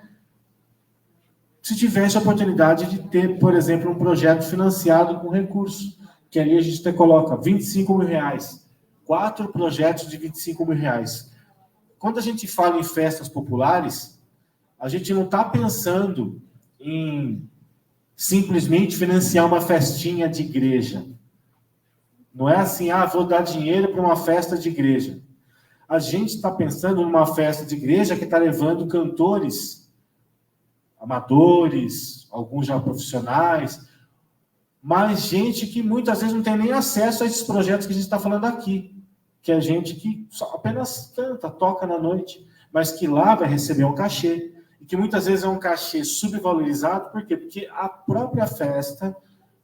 se tivesse a oportunidade de ter, por exemplo, um projeto financiado com recursos, que ali a gente até coloca R$25 mil, 4 projetos de R$25 mil. Quando a gente fala em festas populares, a gente não está pensando em simplesmente financiar uma festinha de igreja. Não é assim, vou dar dinheiro para uma festa de igreja. A gente está pensando numa festa de igreja que está levando cantores, amadores, alguns já profissionais, mas gente que muitas vezes não tem nem acesso a esses projetos que a gente está falando aqui, que é gente que só apenas canta, toca na noite, mas que lá vai receber um cachê, e que muitas vezes é um cachê subvalorizado, por quê? Porque a própria festa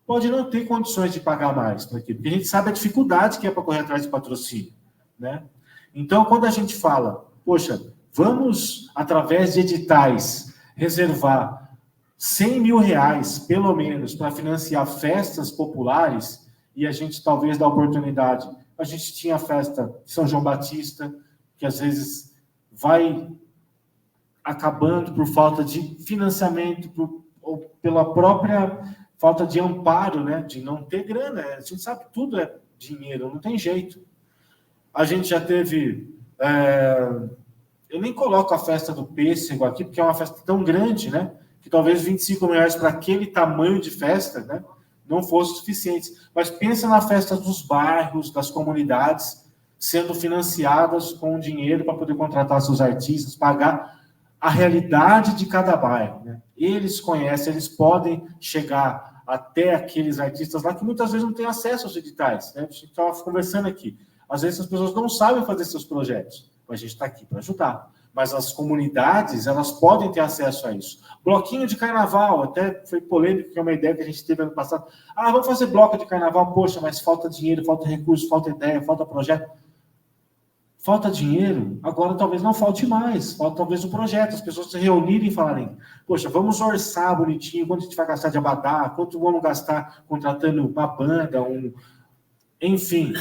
pode não ter condições de pagar mais, porque a gente sabe a dificuldade que é para correr atrás de patrocínio, né? Então, quando a gente fala, poxa, vamos, através de editais, reservar R$100 mil, pelo menos, para financiar festas populares, e a gente talvez dá oportunidade. A gente tinha a festa de São João Batista, que às vezes vai acabando por falta de financiamento, ou pela própria falta de amparo, né? De não ter grana. A gente sabe que tudo é dinheiro, não tem jeito. A gente já teve... eu nem coloco a festa do Pêssego aqui, porque é uma festa tão grande, né? Que talvez R$25 mil para aquele tamanho de festa, né? Não fosse suficiente. Mas pensa na festa dos bairros, das comunidades, sendo financiadas com dinheiro para poder contratar seus artistas, pagar a realidade de cada bairro, né? Eles conhecem, eles podem chegar até aqueles artistas lá que muitas vezes não têm acesso aos editais, né? A gente estava conversando aqui. Às vezes as pessoas não sabem fazer seus projetos, mas a gente está aqui para ajudar. Mas as comunidades, elas podem ter acesso a isso. Bloquinho de carnaval, até foi polêmico, que é uma ideia que a gente teve ano passado. Ah, vamos fazer bloco de carnaval, poxa, mas falta dinheiro, falta recurso, falta ideia, falta projeto. Falta dinheiro, agora talvez não falte mais, falta talvez um projeto, as pessoas se reunirem e falarem, poxa, vamos orçar bonitinho, quanto a gente vai gastar de abadá, quanto vamos gastar contratando uma banda, enfim,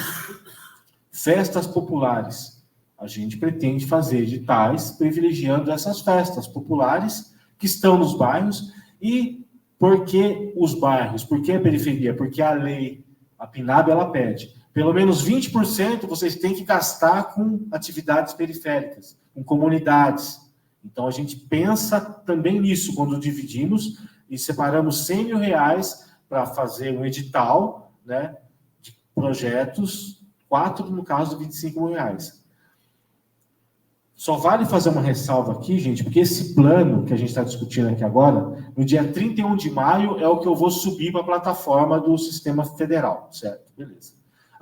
festas populares. A gente pretende fazer editais privilegiando essas festas populares que estão nos bairros. E por que os bairros? Por que a periferia? Porque a lei, a PNAB, ela pede pelo menos 20% vocês têm que gastar com atividades periféricas, com comunidades. Então, a gente pensa também nisso quando dividimos e separamos R$100.000 para fazer um edital, né, de projetos, 4 no caso de R$25.000. Só vale fazer uma ressalva aqui, gente, porque esse plano que a gente está discutindo aqui agora, no dia 31 de maio, é o que eu vou subir para a plataforma do Sistema Federal, certo? Beleza.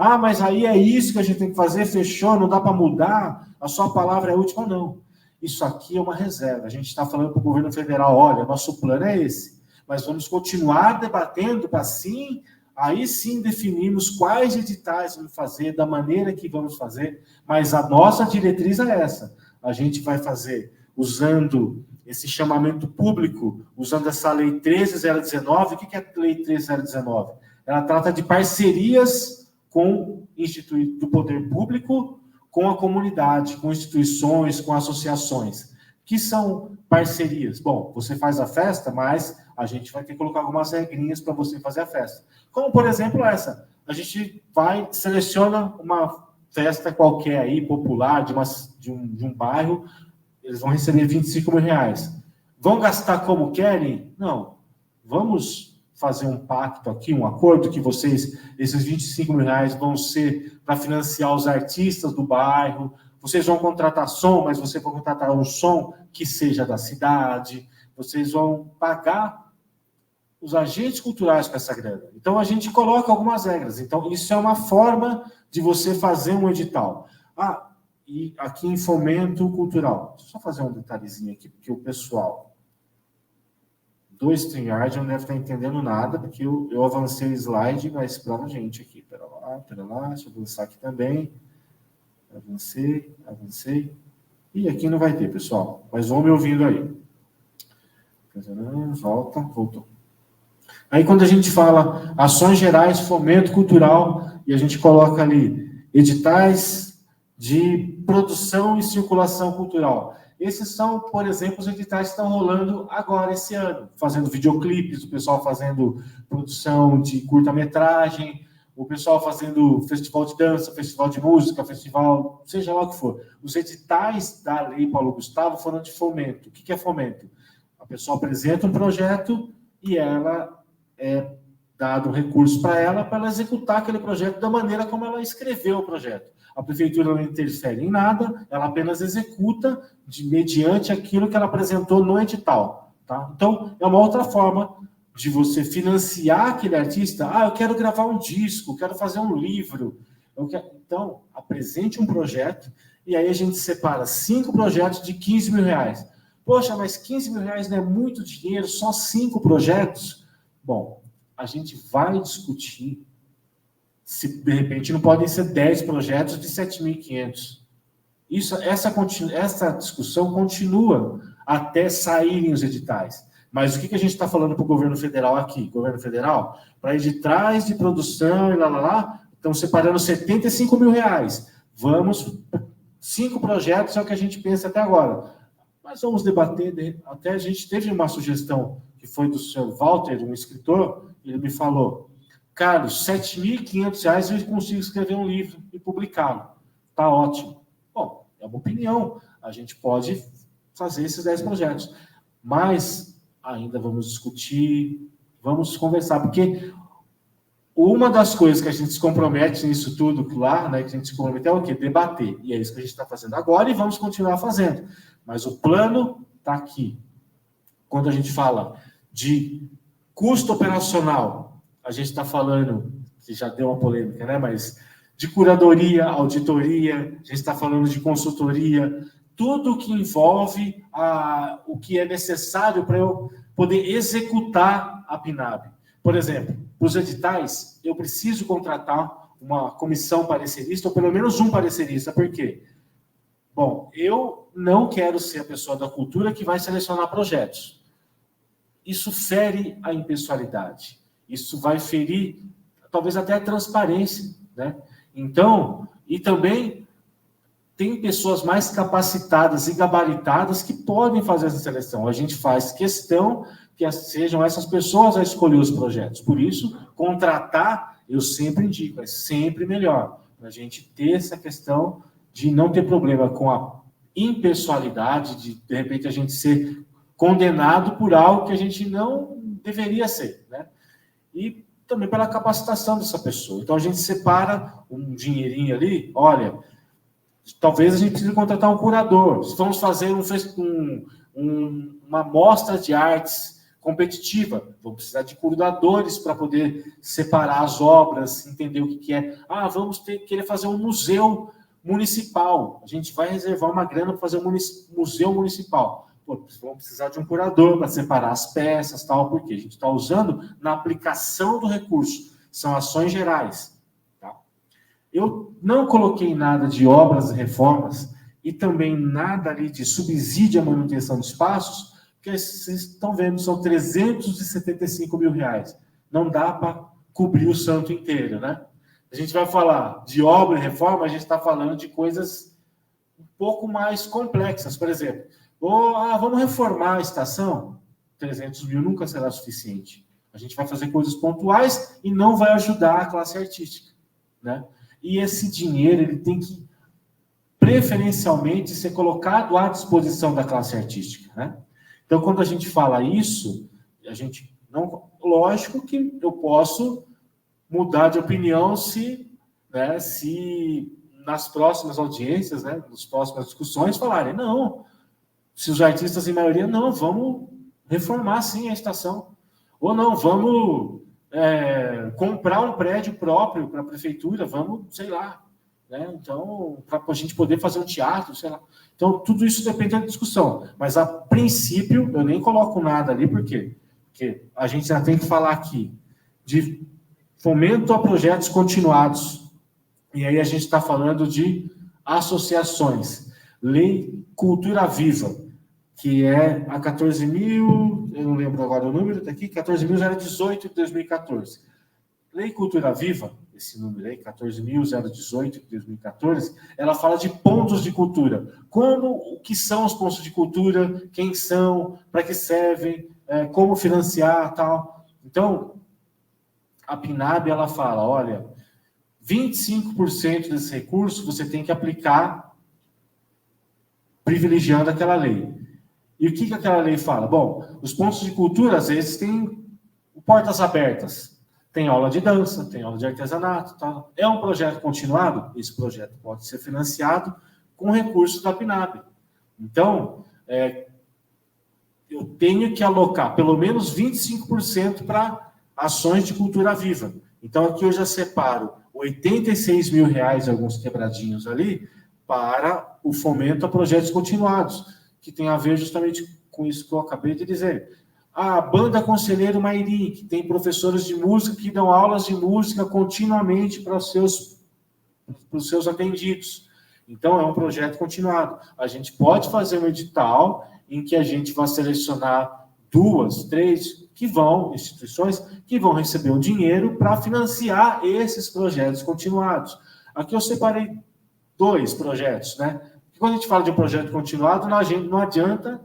Ah, mas aí é isso que a gente tem que fazer, fechou, não dá para mudar, a sua palavra é a última, não. Isso aqui é uma reserva. A gente está falando para o governo federal, olha, nosso plano é esse, mas vamos continuar debatendo para sim, aí sim definirmos quais editais vamos fazer, da maneira que vamos fazer, mas a nossa diretriz é essa. A gente vai fazer usando esse chamamento público, usando essa Lei 13.019. O que é a Lei 13.019? Ela trata de parcerias com do poder público, com a comunidade, com instituições, com associações. Que são parcerias? Bom, você faz a festa, mas a gente vai ter que colocar algumas regrinhas para você fazer a festa. Como, por exemplo, essa. A gente seleciona uma festa qualquer aí, popular, de um bairro, eles vão receber R$25.000. Vão gastar como querem? Não. Vamos fazer um pacto aqui, um acordo que esses R$25.000 vão ser para financiar os artistas do bairro. Vocês vão contratar som, mas você vai contratar um som que seja da cidade. Vocês vão pagar os agentes culturais com essa grana. Então, a gente coloca algumas regras. Então, isso é uma forma de você fazer um edital. Ah, e aqui em fomento cultural. Deixa eu só fazer um detalhezinho aqui, porque o pessoal do StreamYard não deve estar entendendo nada, porque eu avancei o slide, mas para a gente aqui. Pera lá, deixa eu avançar aqui também. Avancei. E aqui não vai ter, pessoal. Mas vão me ouvindo aí. Voltou. Aí, quando a gente fala ações gerais, fomento cultural, e a gente coloca ali editais de produção e circulação cultural. Esses são, por exemplo, os editais que estão rolando agora, esse ano, fazendo videoclipes, o pessoal fazendo produção de curta-metragem, o pessoal fazendo festival de dança, festival de música, festival, seja lá o que for. Os editais da Lei Paulo Gustavo foram de fomento. O que é fomento? A pessoa apresenta um projeto e ela é dado um recurso para ela executar aquele projeto da maneira como ela escreveu o projeto. A prefeitura não interfere em nada, ela apenas executa mediante aquilo que ela apresentou no edital. Tá? Então, é uma outra forma de você financiar aquele artista. Ah, eu quero gravar um disco, quero fazer um livro. Então, apresente um projeto e aí a gente separa 5 projetos de R$15.000. Poxa, mas R$15.000 não é muito dinheiro, só 5 projetos? Bom, a gente vai discutir se, de repente, não podem ser 10 projetos de 7.500. Essa discussão continua até saírem os editais. Mas o que a gente está falando para o governo federal aqui? Governo federal, para editais de produção e estão separando R$75.000. Vamos, 5 projetos é o que a gente pensa até agora. Mas vamos debater. Até a gente teve uma sugestão que foi do senhor Walter, um escritor, ele me falou: Carlos, R$7.500 eu consigo escrever um livro e publicá-lo. Está ótimo. Bom, é uma opinião. A gente pode fazer esses 10 projetos. Mas ainda vamos discutir, vamos conversar, porque uma das coisas que a gente se compromete nisso tudo lá, né, que a gente se compromete é o quê? Debater. E é isso que a gente está fazendo agora e vamos continuar fazendo. Mas o plano está aqui. Quando a gente fala de custo operacional, a gente está falando, que já deu uma polêmica, né? Mas de curadoria, auditoria, a gente está falando de consultoria, tudo que envolve o que é necessário para eu poder executar a PNAB. Por exemplo, para os editais, eu preciso contratar uma comissão parecerista, ou pelo menos um parecerista. Por quê? Bom, eu não quero ser a pessoa da cultura que vai selecionar projetos. Isso fere a impessoalidade. Isso vai ferir, talvez até a transparência, né? Então, e também tem pessoas mais capacitadas e gabaritadas que podem fazer essa seleção. A gente faz questão que sejam essas pessoas a escolher os projetos. Por isso, contratar, eu sempre indico, é sempre melhor. A gente ter essa questão de não ter problema com a impessoalidade, de repente, a gente ser condenado por algo que a gente não deveria ser, né? E também pela capacitação dessa pessoa. Então, a gente separa um dinheirinho ali, olha, talvez a gente precise contratar um curador. Se vamos fazer uma mostra de artes competitiva, vamos precisar de curadores para poder separar as obras, entender o que é. Vamos querer fazer um museu municipal. A gente vai reservar uma grana para fazer um museu municipal. Vamos precisar de um curador para separar as peças, tal, porque a gente está usando na aplicação do recurso. São ações gerais. Tá? Eu não coloquei nada de obras e reformas e também nada ali de subsídio à manutenção de espaços, porque vocês estão vendo, são 375 mil reais. Não dá para cobrir o santo inteiro, né? A gente vai falar de obra e reforma, a gente está falando de coisas um pouco mais complexas. Por exemplo, vamos reformar a estação? 300 mil nunca será suficiente. A gente vai fazer coisas pontuais e não vai ajudar a classe artística, né? E esse dinheiro, ele tem que preferencialmente ser colocado à disposição da classe artística, né? Então, quando a gente fala isso, a gente não, lógico que eu posso mudar de opinião se nas próximas audiências, né, nas próximas discussões, falarem, não, se os artistas em maioria, não, vamos reformar sim a estação, ou não, vamos comprar um prédio próprio para a prefeitura, vamos, sei lá, né? Então, para a gente poder fazer um teatro, sei lá. Então, tudo isso depende da discussão. Mas, a princípio, eu nem coloco nada ali, por quê? Porque a gente já tem que falar aqui de fomento a projetos continuados. E aí a gente está falando de associações. Lei Cultura Viva, que é a 14.000, eu não lembro agora o número, está aqui, 14.018 de 2014. Lei Cultura Viva, esse número aí, 14.018 de 2014, ela fala de pontos de cultura. O que são os pontos de cultura, quem são, para que servem, como financiar, tal. Então, a PNAB, ela fala, olha, 25% desse recurso você tem que aplicar privilegiando aquela lei. E o que aquela lei fala? Bom, os pontos de cultura, às vezes, têm portas abertas. Tem aula de dança, tem aula de artesanato. Tá? É um projeto continuado? Esse projeto pode ser financiado com recursos da PNAB. Então, eu tenho que alocar pelo menos 25% para ações de cultura viva. Então, aqui eu já separo 86 mil reais, alguns quebradinhos ali, para o fomento a projetos continuados, que tem a ver justamente com isso que eu acabei de dizer. A Banda Conselheiro Mairi, que tem professores de música que dão aulas de música continuamente para os seus atendidos. Então, é um projeto continuado. A gente pode fazer um edital em que a gente vai selecionar 2, 3 instituições que vão receber o dinheiro para financiar esses projetos continuados. Aqui eu separei 2 projetos, né? Porque quando a gente fala de um projeto continuado, não adianta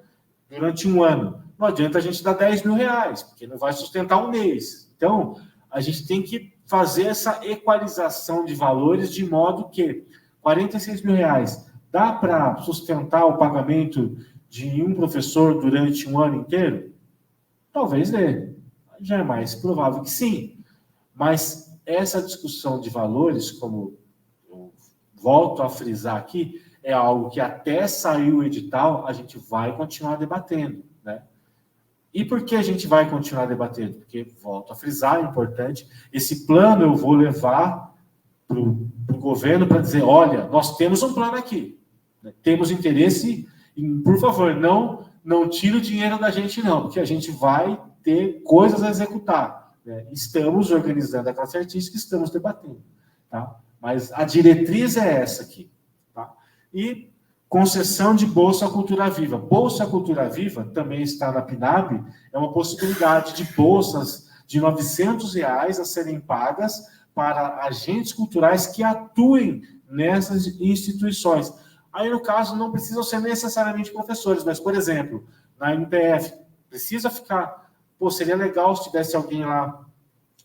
durante um ano. Não adianta a gente dar 10 mil reais, porque não vai sustentar um mês. Então, a gente tem que fazer essa equalização de valores de modo que 46 mil reais dá para sustentar o pagamento de um professor durante um ano inteiro? Talvez dê. Já é mais provável que sim. Mas essa discussão de valores, como eu volto a frisar aqui, é algo que até sair o edital, a gente vai continuar debatendo, né? E por que a gente vai continuar debatendo? Porque, volto a frisar, é importante, esse plano eu vou levar para o governo para dizer, olha, nós temos um plano aqui, né? Temos interesse em, por favor, não tire o dinheiro da gente não, porque a gente vai ter coisas a executar, né? Estamos organizando a classe artística, estamos debatendo, tá? Mas a diretriz é essa aqui, tá? E concessão de Bolsa Cultura Viva. Bolsa Cultura Viva também está na PNAB, é uma possibilidade de bolsas de R$ 900 a serem pagas para agentes culturais que atuem nessas instituições. Aí, no caso, não precisam ser necessariamente professores, mas, por exemplo, na MPF, precisa ficar... Pô, seria legal se tivesse alguém lá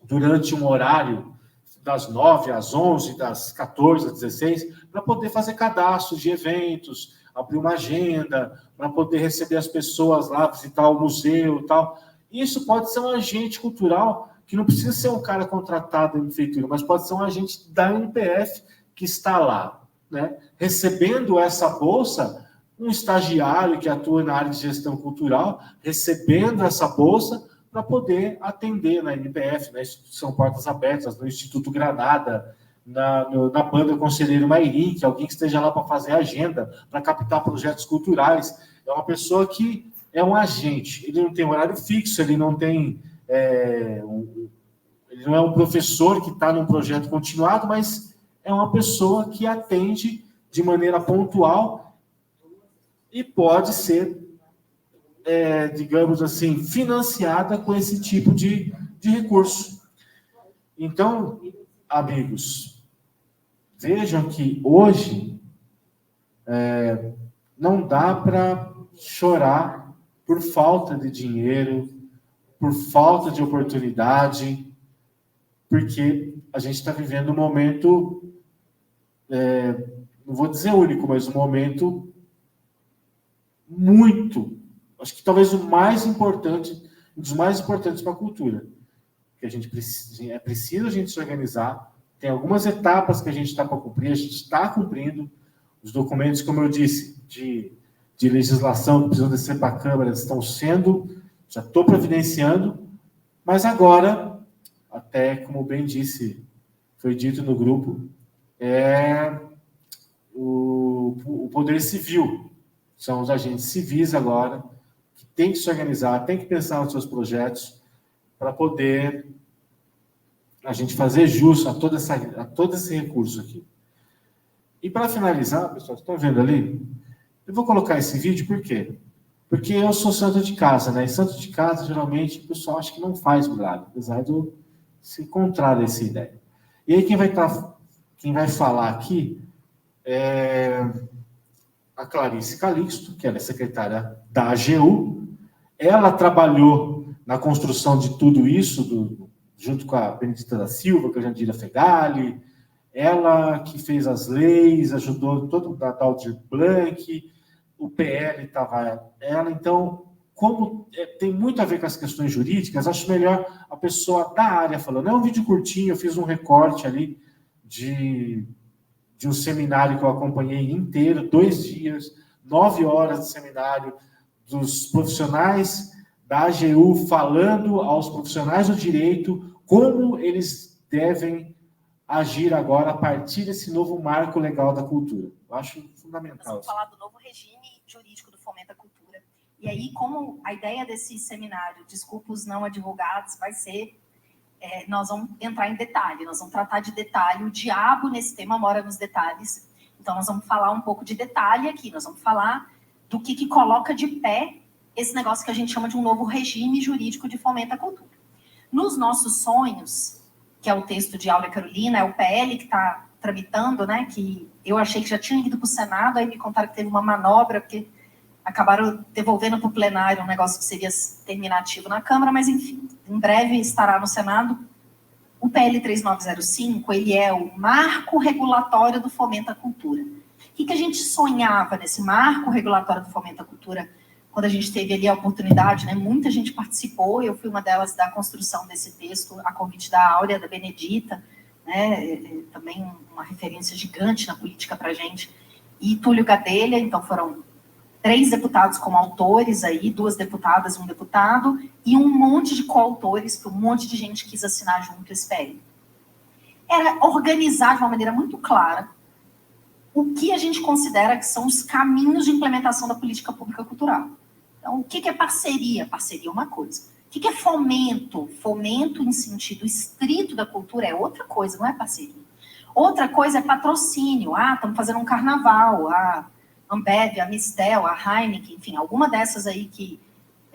durante um horário das 9 às 11, das 14 às 16, para poder fazer cadastro de eventos, abrir uma agenda, para poder receber as pessoas lá, visitar o museu e tal. Isso pode ser um agente cultural, que não precisa ser um cara contratado da prefeitura, mas pode ser um agente da MPF que está lá, né? Recebendo essa bolsa, um estagiário que atua na área de gestão cultural, recebendo essa bolsa, para poder atender na MPF, na Instituição Portas Abertas, no Instituto Granada, na Banda Conselheiro Mairim, que é alguém que esteja lá para fazer agenda, para captar projetos culturais. É uma pessoa que é um agente, ele não tem horário fixo, ele não tem... ele não é um professor que está num projeto continuado, mas é uma pessoa que atende de maneira pontual e pode ser... digamos assim, financiada com esse tipo de recurso. Então, amigos, vejam que hoje não dá para chorar por falta de dinheiro, por falta de oportunidade, porque a gente está vivendo um momento, não vou dizer único, mas um momento muito... acho que talvez o mais importante, um dos mais importantes para a cultura, que a gente precisa, preciso a gente se organizar, tem algumas etapas que a gente está para cumprir, a gente está cumprindo, os documentos, como eu disse, de legislação que precisam descer para a Câmara, estão sendo, já estou providenciando, mas agora, até como bem disse, foi dito no grupo, o poder civil, são os agentes civis agora, que tem que se organizar, tem que pensar nos seus projetos para poder a gente fazer jus a todo esse recurso aqui. E para finalizar, pessoal, estão vendo ali? Eu vou colocar esse vídeo, por quê? Porque eu sou santo de casa, né? E santo de casa, geralmente, o pessoal acha que não faz milagre, apesar de eu ser contrário a essa ideia. E aí, quem vai falar aqui é a Clarice Calixto, que ela é secretária da AGU. Ela trabalhou na construção de tudo isso, junto com a Benedita da Silva, com a Jandira Fegali, ela que fez as leis, ajudou todo o Aldir Blanc, o PL estava ela. Então, como tem muito a ver com as questões jurídicas, acho melhor a pessoa da área falando. É um vídeo curtinho, eu fiz um recorte ali de um seminário que eu acompanhei inteiro, 2 dias, 9 horas de seminário, dos profissionais da AGU falando aos profissionais do direito como eles devem agir agora a partir desse novo marco legal da cultura. Eu acho fundamental. Nós vamos falar do novo regime jurídico do fomento à cultura. E aí, como a ideia desse seminário, desculpa os não advogados, vai ser... nós vamos entrar em detalhe, nós vamos tratar de detalhe. O diabo nesse tema mora nos detalhes. Então, nós vamos falar um pouco de detalhe aqui. Nós vamos falar do que coloca de pé esse negócio que a gente chama de um novo regime jurídico de fomento à cultura. Nos nossos sonhos, que é o texto de Áurea Carolina, é o PL que está tramitando, né? Que eu achei que já tinha ido para o Senado, aí me contaram que teve uma manobra, porque acabaram devolvendo para o plenário um negócio que seria terminativo na Câmara, mas enfim, em breve estará no Senado. O PL 3905, ele é o marco regulatório do fomento à cultura. O que a gente sonhava nesse marco regulatório do fomento à cultura, quando a gente teve ali a oportunidade, né? Muita gente participou, eu fui uma delas da construção desse texto, a convite da Áurea, da Benedita, né? Também uma referência gigante na política para a gente. e Túlio Gadelha, então foram 3 deputados como autores aí, 2 deputadas e 1 deputado, e um monte de coautores, que um monte de gente quis assinar junto esse PL. Era organizar de uma maneira muito clara o que a gente considera que são os caminhos de implementação da política pública cultural. Então, o que é parceria? Parceria é uma coisa. O que é fomento? Fomento em sentido estrito da cultura é outra coisa, não é parceria. Outra coisa é patrocínio. Estamos fazendo um carnaval, a Ambev, a Mistel, a Heineken, enfim, alguma dessas aí que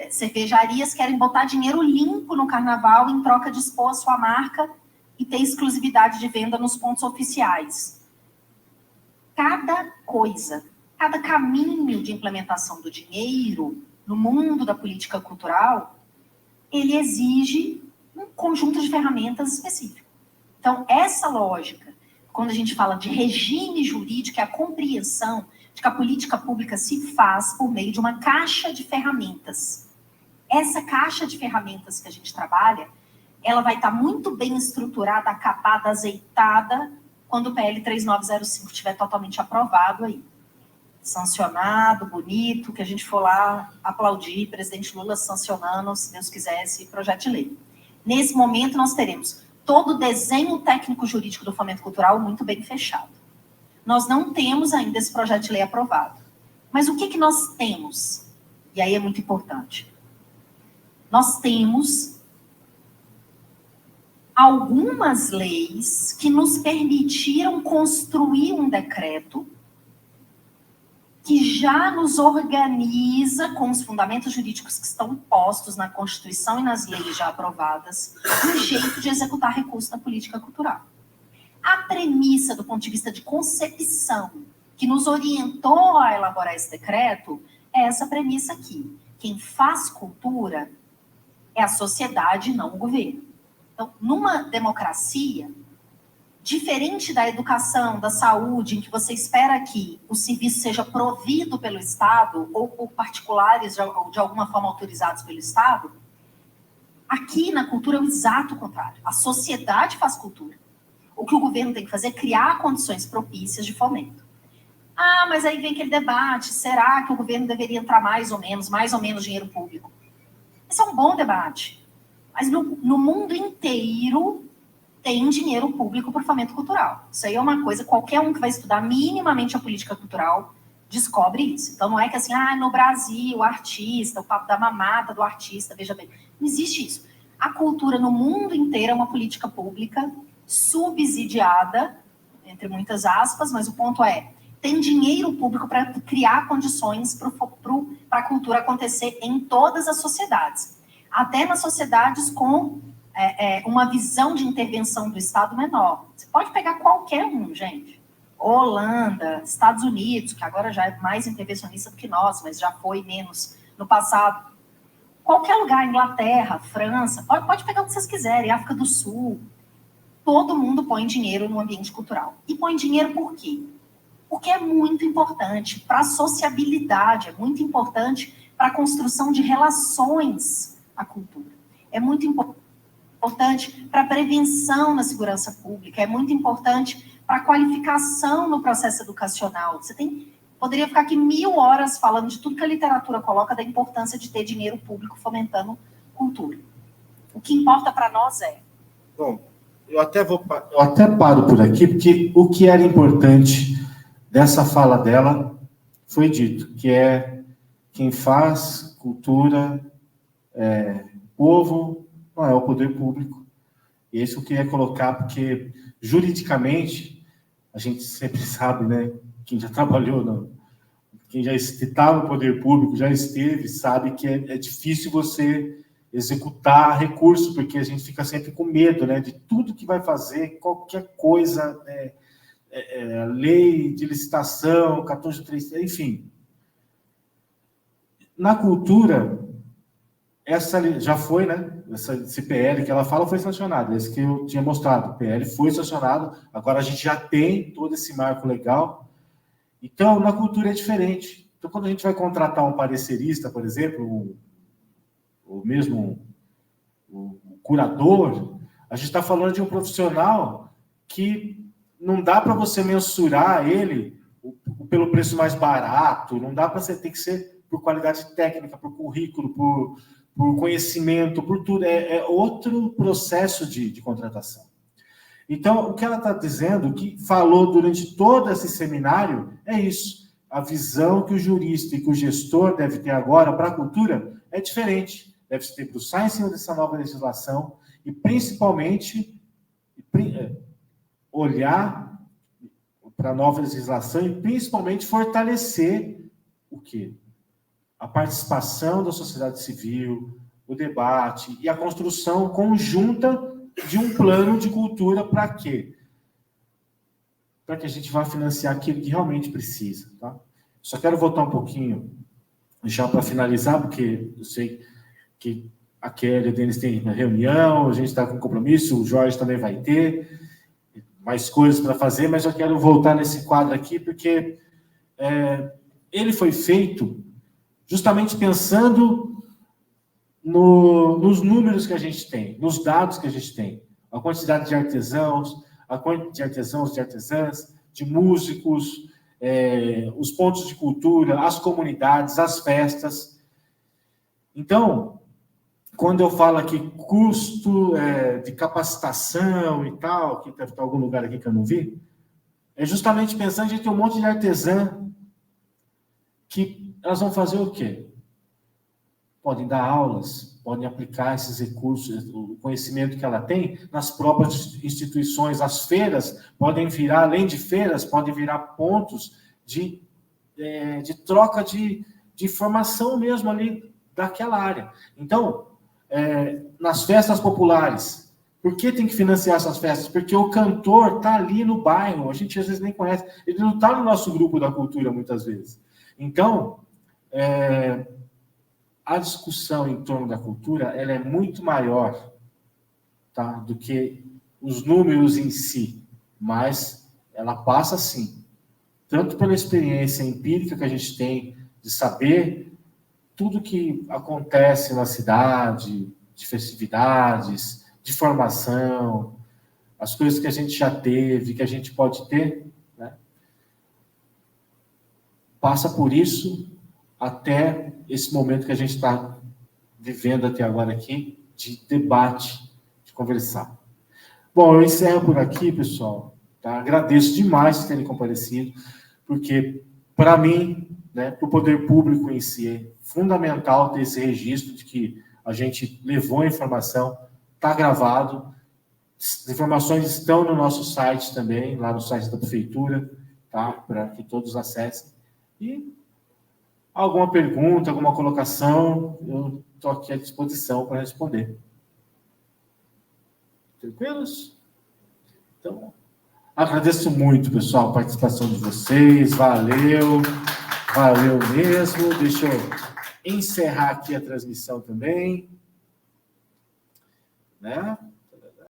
cervejarias querem botar dinheiro limpo no carnaval em troca de expor a sua marca e ter exclusividade de venda nos pontos oficiais. Cada coisa, cada caminho de implementação do dinheiro no mundo da política cultural, ele exige um conjunto de ferramentas específico. Então, essa lógica, quando a gente fala de regime jurídico, é a compreensão de que a política pública se faz por meio de uma caixa de ferramentas. Essa caixa de ferramentas que a gente trabalha, ela vai estar muito bem estruturada, acabada, azeitada, quando o PL 3905 estiver totalmente aprovado aí. Sancionado, bonito, que a gente for lá aplaudir, presidente Lula sancionando, se Deus quiser, esse projeto de lei. Nesse momento, nós teremos todo o desenho técnico-jurídico do fomento cultural muito bem fechado. Nós não temos ainda esse projeto de lei aprovado. Mas o que nós temos? E aí é muito importante. Nós temos algumas leis que nos permitiram construir um decreto que já nos organiza com os fundamentos jurídicos que estão postos na Constituição e nas leis já aprovadas, um jeito de executar recursos da política cultural. A premissa, do ponto de vista de concepção, que nos orientou a elaborar esse decreto, é essa premissa aqui. Quem faz cultura é a sociedade, não o governo. Então, numa democracia, diferente da educação, da saúde, em que você espera que o serviço seja provido pelo Estado ou por particulares de alguma forma autorizados pelo Estado, aqui na cultura é o exato contrário. A sociedade faz cultura. O que o governo tem que fazer é criar condições propícias de fomento. Mas aí vem aquele debate, será que o governo deveria entrar mais ou menos dinheiro público? Esse é um bom debate. Mas no mundo inteiro tem dinheiro público para o fomento cultural. Isso aí é uma coisa, qualquer um que vai estudar minimamente a política cultural descobre isso. Então não é que assim, no Brasil, o artista, o papo da mamata do artista, veja bem. Não existe isso. A cultura no mundo inteiro é uma política pública subsidiada, entre muitas aspas, mas o ponto é, tem dinheiro público para criar condições para a cultura acontecer em todas as sociedades. Até nas sociedades com uma visão de intervenção do Estado menor. Você pode pegar qualquer um, gente. Holanda, Estados Unidos, que agora já é mais intervencionista do que nós, mas já foi menos no passado. Qualquer lugar, Inglaterra, França, pode pegar o que vocês quiserem, África do Sul. Todo mundo põe dinheiro no ambiente cultural. E põe dinheiro por quê? Porque é muito importante para a sociabilidade, é muito importante para a construção de relações à cultura. É muito importante para a prevenção na segurança pública, é muito importante para a qualificação no processo educacional. Poderia ficar aqui 1000 horas falando de tudo que a literatura coloca da importância de ter dinheiro público fomentando cultura. O que importa para nós é... Bom, eu até paro por aqui, porque o que era importante dessa fala dela foi dito, que é quem faz cultura é povo, não é o poder público. Esse eu queria colocar, porque juridicamente, a gente sempre sabe, né, quem já trabalhou, quem já estava no poder público, já esteve, sabe que é difícil você executar recurso, porque a gente fica sempre com medo, né, de tudo que vai fazer, qualquer coisa, lei de licitação, 14.3, enfim. Na cultura, essa já foi, né, esse PL que ela fala foi sancionado, esse que eu tinha mostrado, o PL foi sancionado, agora a gente já tem todo esse marco legal. Então, na cultura é diferente. Então, quando a gente vai contratar um parecerista, por exemplo, ou mesmo o curador, a gente está falando de um profissional que não dá para você mensurar ele, o pelo preço mais barato, não dá para você ter que ser por qualidade técnica, por currículo, por conhecimento, por tudo. É outro processo de contratação. Então, o que ela está dizendo, o que falou durante todo esse seminário, é isso. A visão que o jurista e que o gestor deve ter agora para a cultura é diferente. Deve se debruçar em cima dessa nova legislação e, principalmente, olhar para a nova legislação e, principalmente, fortalecer o quê? A participação da sociedade civil, o debate e a construção conjunta de um plano de cultura para quê? Para que a gente vá financiar aquilo que realmente precisa. Tá? Só quero voltar um pouquinho, já para finalizar, porque eu sei que a Kelly e o Denis têm uma reunião, a gente está com compromisso, o Jorge também vai ter mais coisas para fazer, mas eu quero voltar nesse quadro aqui, porque ele foi feito justamente pensando nos números que a gente tem, nos dados que a gente tem, a quantidade de artesãos, de artesãs, de músicos, os pontos de cultura, as comunidades, as festas. Então, quando eu falo aqui custo de capacitação e tal, que deve estar em algum lugar aqui que eu não vi, é justamente pensando em ter um monte de artesã que elas vão fazer o quê? Podem dar aulas, podem aplicar esses recursos, o conhecimento que ela tem nas próprias instituições. As feiras podem virar, além de feiras, podem virar pontos de troca de informação mesmo ali daquela área. Então, nas festas populares, por que tem que financiar essas festas? Porque o cantor está ali no bairro, a gente às vezes nem conhece, ele não está no nosso grupo da cultura muitas vezes. Então, a discussão em torno da cultura ela é muito maior, tá, do que os números em si, mas ela passa, sim, tanto pela experiência empírica que a gente tem de saber tudo que acontece na cidade, de festividades, de formação, as coisas que a gente já teve, que a gente pode ter, né? Passa por isso até esse momento que a gente está vivendo até agora aqui, de debate, de conversar. Bom, eu encerro por aqui, pessoal. Tá? Agradeço demais por terem comparecido, porque, para mim, né, para o poder público em si, é fundamental ter esse registro de que a gente levou a informação, está gravado, as informações estão no nosso site também, lá no site da Prefeitura, tá? Para que todos acessem. E alguma pergunta, alguma colocação, eu estou aqui à disposição para responder. Tranquilos? Então, agradeço muito, pessoal, a participação de vocês. Valeu mesmo. Deixa eu encerrar aqui a transmissão também, né?